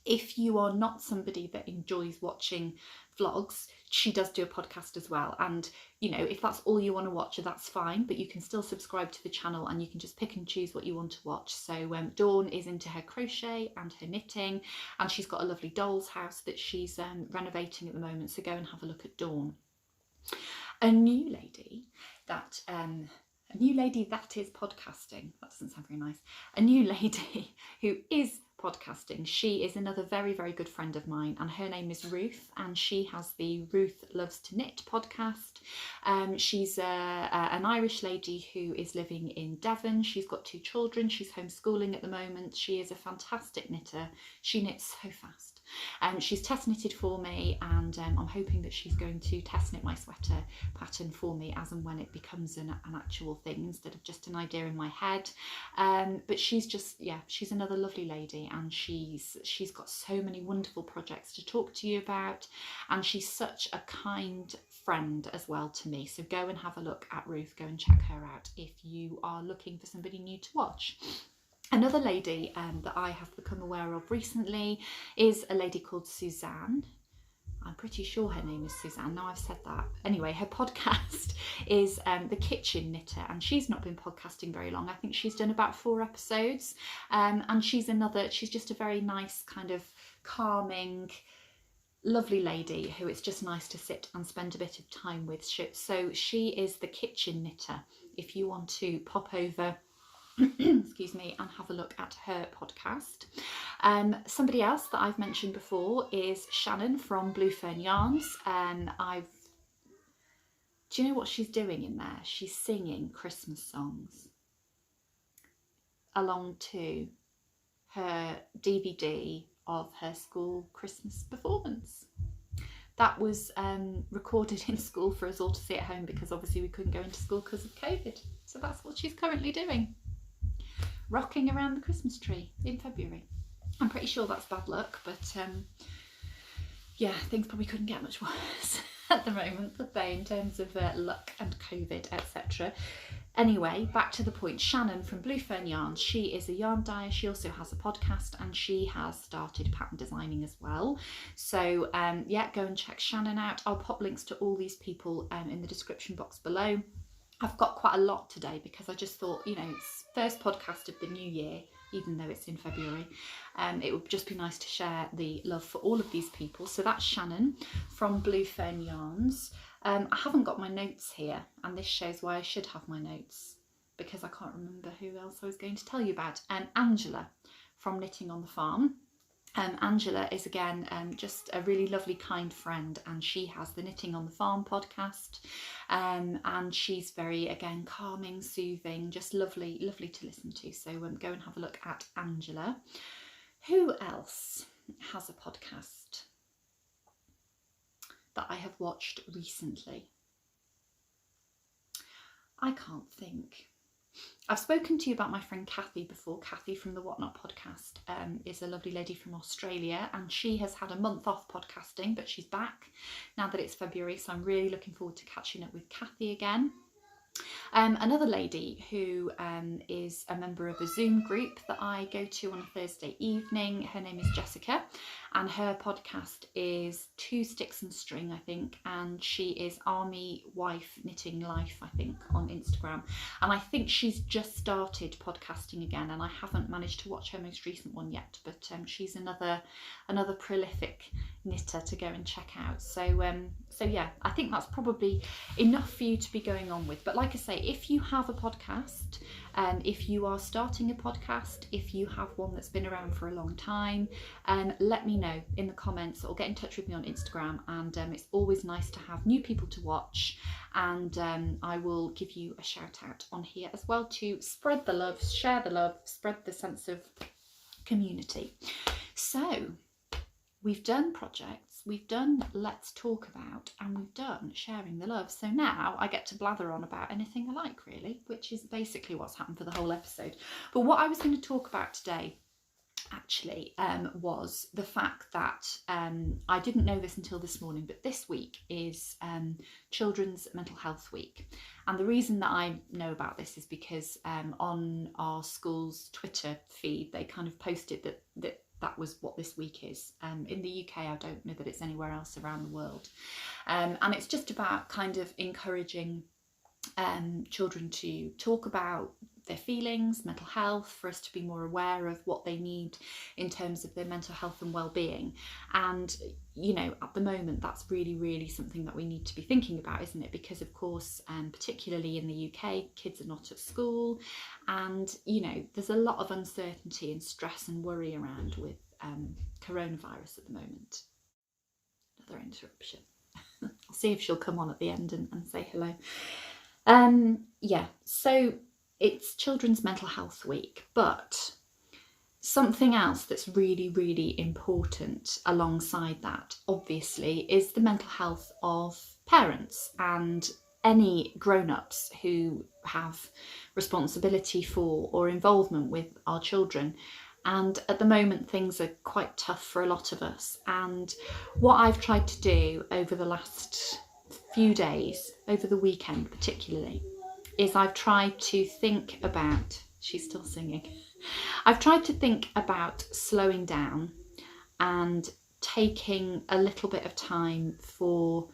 if you are not somebody that enjoys watching vlogs, she does do a podcast as well. And, you know, if that's all you want to watch, that's fine, but you can still subscribe to the channel and you can just pick and choose what you want to watch. So Dawn is into her crochet and her knitting, and she's got a lovely doll's house that she's renovating at the moment. So go and have a look at Dawn. A new lady that is podcasting. That doesn't sound very nice. A new lady who is podcasting. She is another very, very good friend of mine, and her name is Ruth, and she has the Ruth Loves to Knit podcast. She's an Irish lady who is living in Devon. She's got 2 children. She's homeschooling at the moment. She is a fantastic knitter. She knits so fast. She's test knitted for me, and I'm hoping that she's going to test knit my sweater pattern for me as and when it becomes an actual thing instead of just an idea in my head. But she's just, yeah, she's another lovely lady, and she's got so many wonderful projects to talk to you about, and she's such a kind friend as well to me. So go and have a look at Ruth, go and check her out if you are looking for somebody new to watch. Another lady that I have become aware of recently is a lady called Suzanne. I'm pretty sure her name is Suzanne. Now I've said that. Anyway, her podcast is The Kitchen Knitter, and she's not been podcasting very long. I think she's done about 4 episodes. And she's just a very nice, kind of calming, lovely lady who it's just nice to sit and spend a bit of time with. So she is The Kitchen Knitter. If you want to pop over excuse me, and have a look at her podcast. Somebody else that I've mentioned before is Shannon from Blue Fern Yarns. Do you know what she's doing in there? She's singing Christmas songs along to her DVD of her school Christmas performance. That was recorded in school for us all to see at home, because obviously we couldn't go into school because of COVID. So that's what she's currently doing. Rocking around the Christmas tree in February. I'm pretty sure that's bad luck, but yeah, things probably couldn't get much worse at the moment, could they, in terms of luck and COVID, etc. Anyway, back to the point. Shannon from Blue Fern Yarns, she is a yarn dyer. She also has a podcast, and she has started pattern designing as well. So yeah, go and check Shannon out. I'll pop links to all these people in the description box below. I've got quite a lot today because I just thought, you know, it's first podcast of the new year, even though it's in February. It would just be nice to share the love for all of these people. So that's Shannon from Blue Fern Yarns. I haven't got my notes here, and this shows why I should have my notes, because I can't remember who else I was going to tell you about. Angela from Knitting on the Farm. Angela is again just a really lovely, kind friend, and she has the Knitting on the Farm podcast, and she's very, again, calming, soothing, just lovely to listen to. So go and have a look at Angela. Who else has a podcast that I have watched recently? I can't think. I've spoken to you about my friend Kathy before. Kathy from the Whatnot podcast is a lovely lady from Australia, and she has had a month off podcasting, but she's back now that it's February, so I'm really looking forward to catching up with Kathy again. Another lady who is a member of a Zoom group that I go to on a Thursday evening, her name is Jessica, and her podcast is Two Sticks and String, I think, and she is Army Wife Knitting Life, I think, on Instagram, and I think she's just started podcasting again, and I haven't managed to watch her most recent one yet, but she's another prolific knitter to go and check out. So yeah, I think that's probably enough for you to be going on with. But like I say, if you have a podcast, if you are starting a podcast, if you have one that's been around for a long time, let me know in the comments, or get in touch with me on Instagram, and it's always nice to have new people to watch, and I will give you a shout out on here as well to spread the love, share the love, spread the sense of community. So we've done projects, we've done let's talk about, and we've done sharing the love. So now I get to blather on about anything I like, really, which is basically what's happened for the whole episode. But what I was going to talk about today actually was the fact that I didn't know this until this morning, but this week is Children's Mental Health Week. And the reason that I know about this is because on our school's Twitter feed, they kind of posted that was what this week is. In the UK, I don't know that it's anywhere else around the world. And it's just about kind of encouraging children to talk about their feelings, mental health, for us to be more aware of what they need in terms of their mental health and well-being. And you know, at the moment, that's really, really something that we need to be thinking about, isn't it? Because of course, particularly in the UK, kids are not at school, and you know, there's a lot of uncertainty and stress and worry around with coronavirus at the moment. Another interruption. I'll see if she'll come on at the end and say hello. Yeah, so it's Children's Mental Health Week, but something else that's really, really important alongside that, obviously, is the mental health of parents and any grown-ups who have responsibility for or involvement with our children. And at the moment, things are quite tough for a lot of us. And what I've tried to do over the last few days, over the weekend particularly, is I've tried to think about, she's still singing, I've tried to think about slowing down and taking a little bit of time for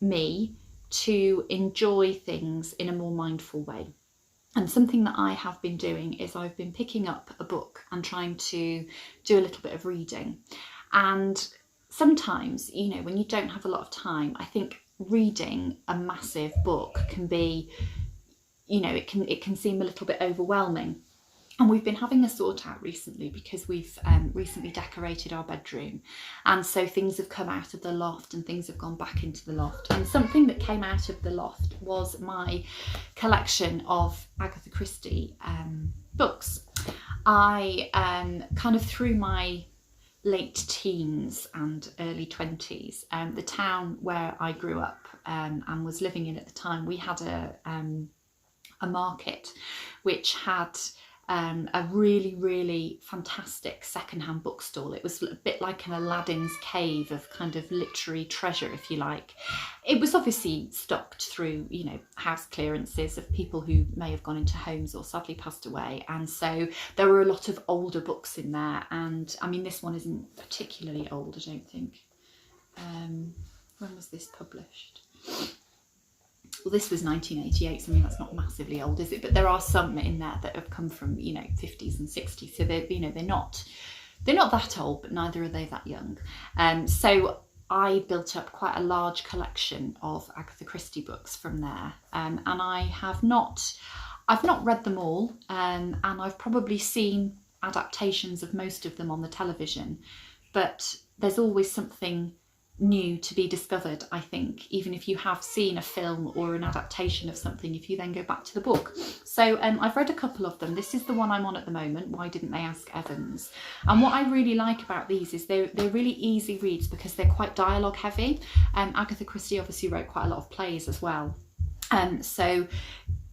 me to enjoy things in a more mindful way. And something that I have been doing is I've been picking up a book and trying to do a little bit of reading. And sometimes, you know, when you don't have a lot of time, I think reading a massive book can be, you know, it can seem a little bit overwhelming. And we've been having a sort out recently because we've recently decorated our bedroom, and so things have come out of the loft and things have gone back into the loft. And something that came out of the loft was my collection of Agatha Christie books. I kind of through my late teens and early 20s, the town where I grew up and was living in at the time, we had a market which had a really, really fantastic secondhand bookstall. It was a bit like an Aladdin's cave of kind of literary treasure, if you like. It was obviously stocked through, you know, house clearances of people who may have gone into homes or sadly passed away. And so there were a lot of older books in there. And I mean, this one isn't particularly old, I don't think. When was this published? Well, this was 1988, so I mean, that's not massively old, is it? But there are some in there that have come from, you know, 50s and 60s. So they're, you know, they're not that old, but neither are they that young. So I built up quite a large collection of Agatha Christie books from there. And I've not read them all. And I've probably seen adaptations of most of them on the television, but there's always something new to be discovered, I think, even if you have seen a film or an adaptation of something, if you then go back to the book. So I've read a couple of them. This is the one I'm on at the moment, Why Didn't They Ask Evans? And what I really like about these is they're really easy reads because they're quite dialogue heavy. Agatha Christie obviously wrote quite a lot of plays as well. So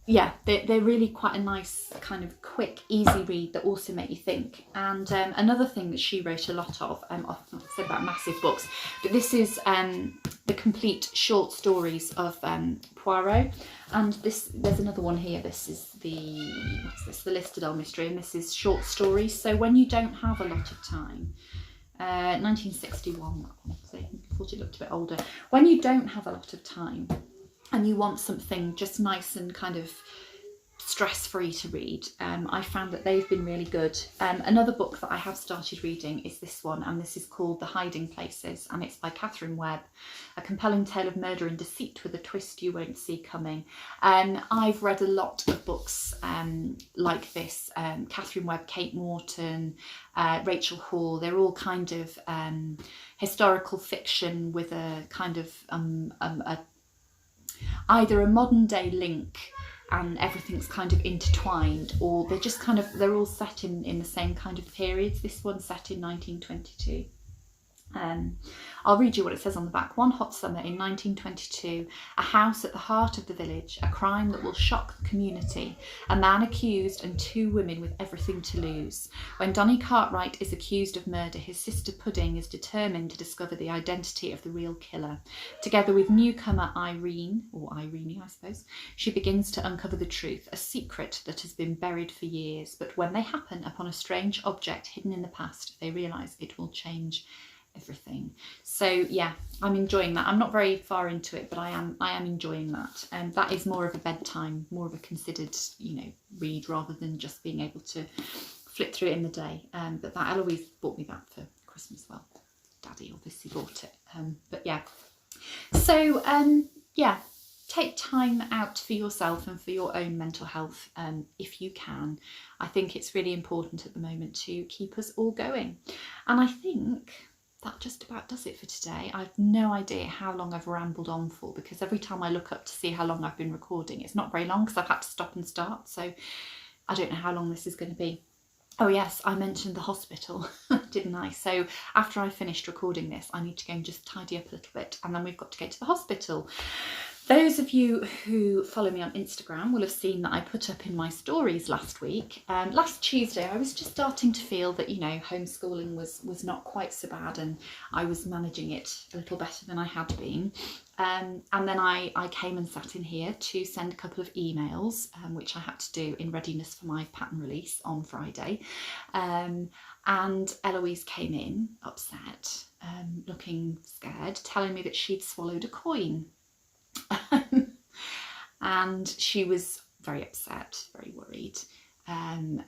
yeah, they're really quite a nice kind of quick, easy read that also make you think. And another thing that she wrote a lot of, I said about massive books, but this is the complete short stories of Poirot. And there's another one here. This is the Listed Doll Mystery, and this is short stories. So when you don't have a lot of time, 1961, that one, so I thought it looked a bit older. When you don't have a lot of time, and you want something just nice and kind of stress-free to read, I found that they've been really good. Another book that I have started reading is this one, and this is called The Hiding Places, and it's by Catherine Webb, a compelling tale of murder and deceit with a twist you won't see coming. I've read a lot of books like this, Catherine Webb, Kate Morton, Rachel Hall. They're all kind of historical fiction with a kind of either a modern day link and everything's kind of intertwined, or they're just kind of, they're all set in the same kind of periods. This one's set in 1922. I'll read you what it says on the back. One hot summer in 1922, a house at the heart of the village, a crime that will shock the community, a man accused and two women with everything to lose. When Donny Cartwright is accused of murder, his sister Pudding is determined to discover the identity of the real killer. Together with newcomer Irene, or Irene I suppose, she begins to uncover the truth, a secret that has been buried for years. But when they happen upon a strange object hidden in the past, they realise it will change everything. So yeah, I'm enjoying that. I'm not very far into it, but I am enjoying that. And that is more of a bedtime, more of a considered, you know, read rather than just being able to flip through it in the day. But that Eloise bought me that for Christmas. Well, Daddy obviously bought it. But yeah. So yeah, take time out for yourself and for your own mental health if you can. I think it's really important at the moment to keep us all going. And I think that just about does it for today. I've no idea how long I've rambled on for, because every time I look up to see how long I've been recording, it's not very long because I've had to stop and start. So I don't know how long this is going to be. Oh yes, I mentioned the hospital, didn't I? So after I finished recording this, I need to go and just tidy up a little bit, and then we've got to go to the hospital. Those of you who follow me on Instagram will have seen that I put up in my stories last week. Last Tuesday, I was just starting to feel that, you know, homeschooling was not quite so bad, and I was managing it a little better than I had been. And then I came and sat in here to send a couple of emails, which I had to do in readiness for my pattern release on Friday. And Eloise came in upset, looking scared, telling me that she'd swallowed a coin. And she was very upset, very worried. And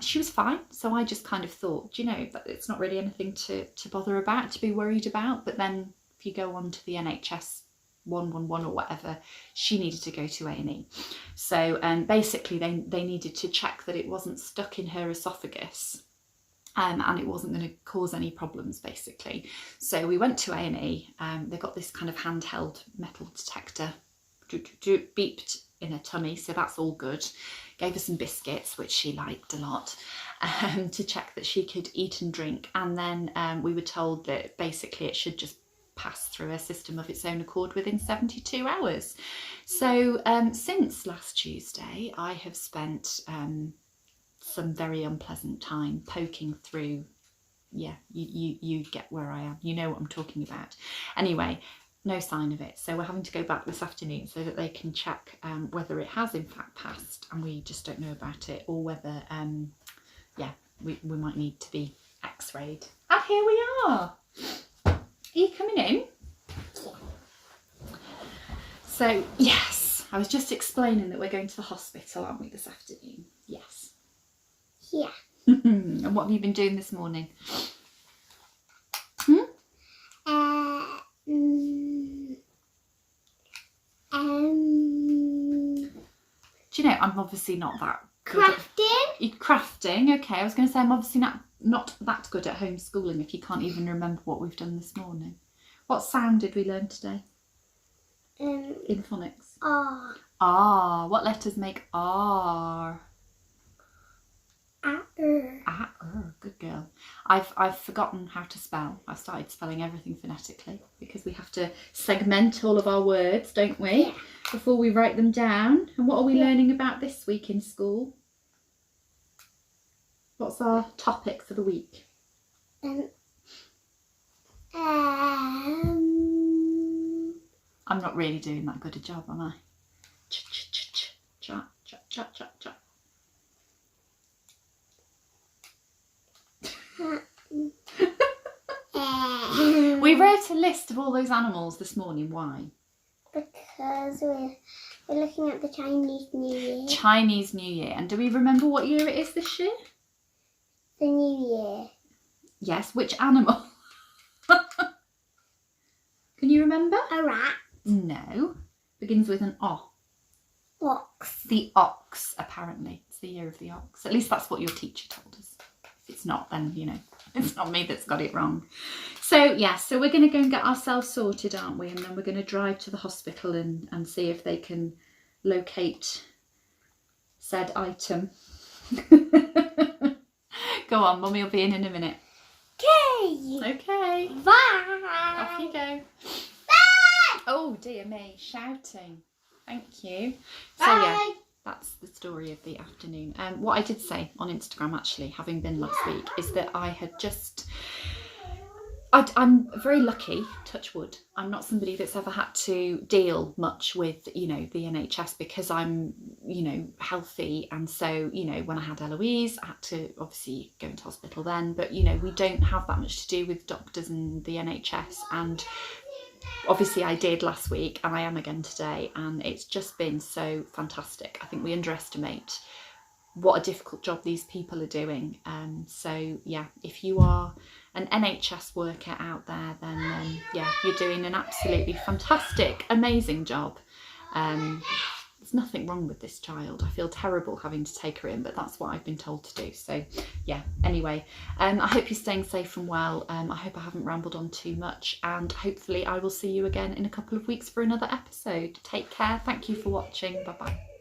she was fine. So I just kind of thought, you know, that it's not really anything to bother about, to be worried about. But then if you go on to the NHS 111 or whatever, she needed to go to A&E. So basically they needed to check that it wasn't stuck in her esophagus. And it wasn't going to cause any problems, basically. So we went to A&E. They got this kind of handheld metal detector, beeped in her tummy, so that's all good. Gave her some biscuits, which she liked a lot, to check that she could eat and drink. And then we were told that basically it should just pass through a system of its own accord within 72 hours. So since last Tuesday, I have spent some very unpleasant time poking through. Yeah, you get where I am, you know what I'm talking about. Anyway, no sign of it, so we're having to go back this afternoon so that they can check whether it has in fact passed and we just don't know about it, or whether yeah, we might need to be x-rayed. And here we are. Are you coming in? So yes, I was just explaining that we're going to the hospital, aren't we, this afternoon? Yes. Yeah. And what have you been doing this morning? Do you know, I'm obviously not that good. Crafting? Crafting, okay. I was going to say I'm obviously not that good at homeschooling if you can't even remember what we've done this morning. What sound did we learn today? In phonics. R. R. What letters make R? Good girl. I've forgotten how to spell. I've started spelling everything phonetically because we have to segment all of our words, don't we? Yeah. Before we write them down. And what are we learning about this week in school? What's our topic for the week? I'm not really doing that good a job, am I? Chat. We wrote a list of all those animals this morning. Why? Because we're looking at the Chinese New Year. Chinese New Year. And do we remember what year it is this year? The New Year. Yes, which animal? Can you remember? A rat. No. Begins with an O. Ox. The ox, apparently. It's the year of the ox. At least that's what your teacher told us. If it's not, then, you know, it's not me that's got it wrong. So, yeah, so we're going to go and get ourselves sorted, aren't we? And then we're going to drive to the hospital and see if they can locate said item. Go on, Mummy will be in a minute. Okay. Bye. Off you go. Bye. Oh, dear me, shouting. Thank you. Bye. So, yeah. That's the story of the afternoon. What I did say on Instagram, actually, having been last week, is that I had just... I'm very lucky, touch wood. I'm not somebody that's ever had to deal much with, you know, the NHS because I'm, you know, healthy. And so, you know, when I had Eloise, I had to obviously go into hospital then. But, you know, we don't have that much to do with doctors and the NHS. And obviously I did last week and I am again today. And it's just been so fantastic. I think we underestimate what a difficult job these people are doing. So yeah, if you are an NHS worker out there, then yeah, you're doing an absolutely fantastic, amazing job. There's nothing wrong with this child. I feel terrible having to take her in, but that's what I've been told to do. So yeah, anyway, I hope you're staying safe and well. I hope I haven't rambled on too much, and hopefully I will see you again in a couple of weeks for another episode. Take care. Thank you for watching. Bye bye.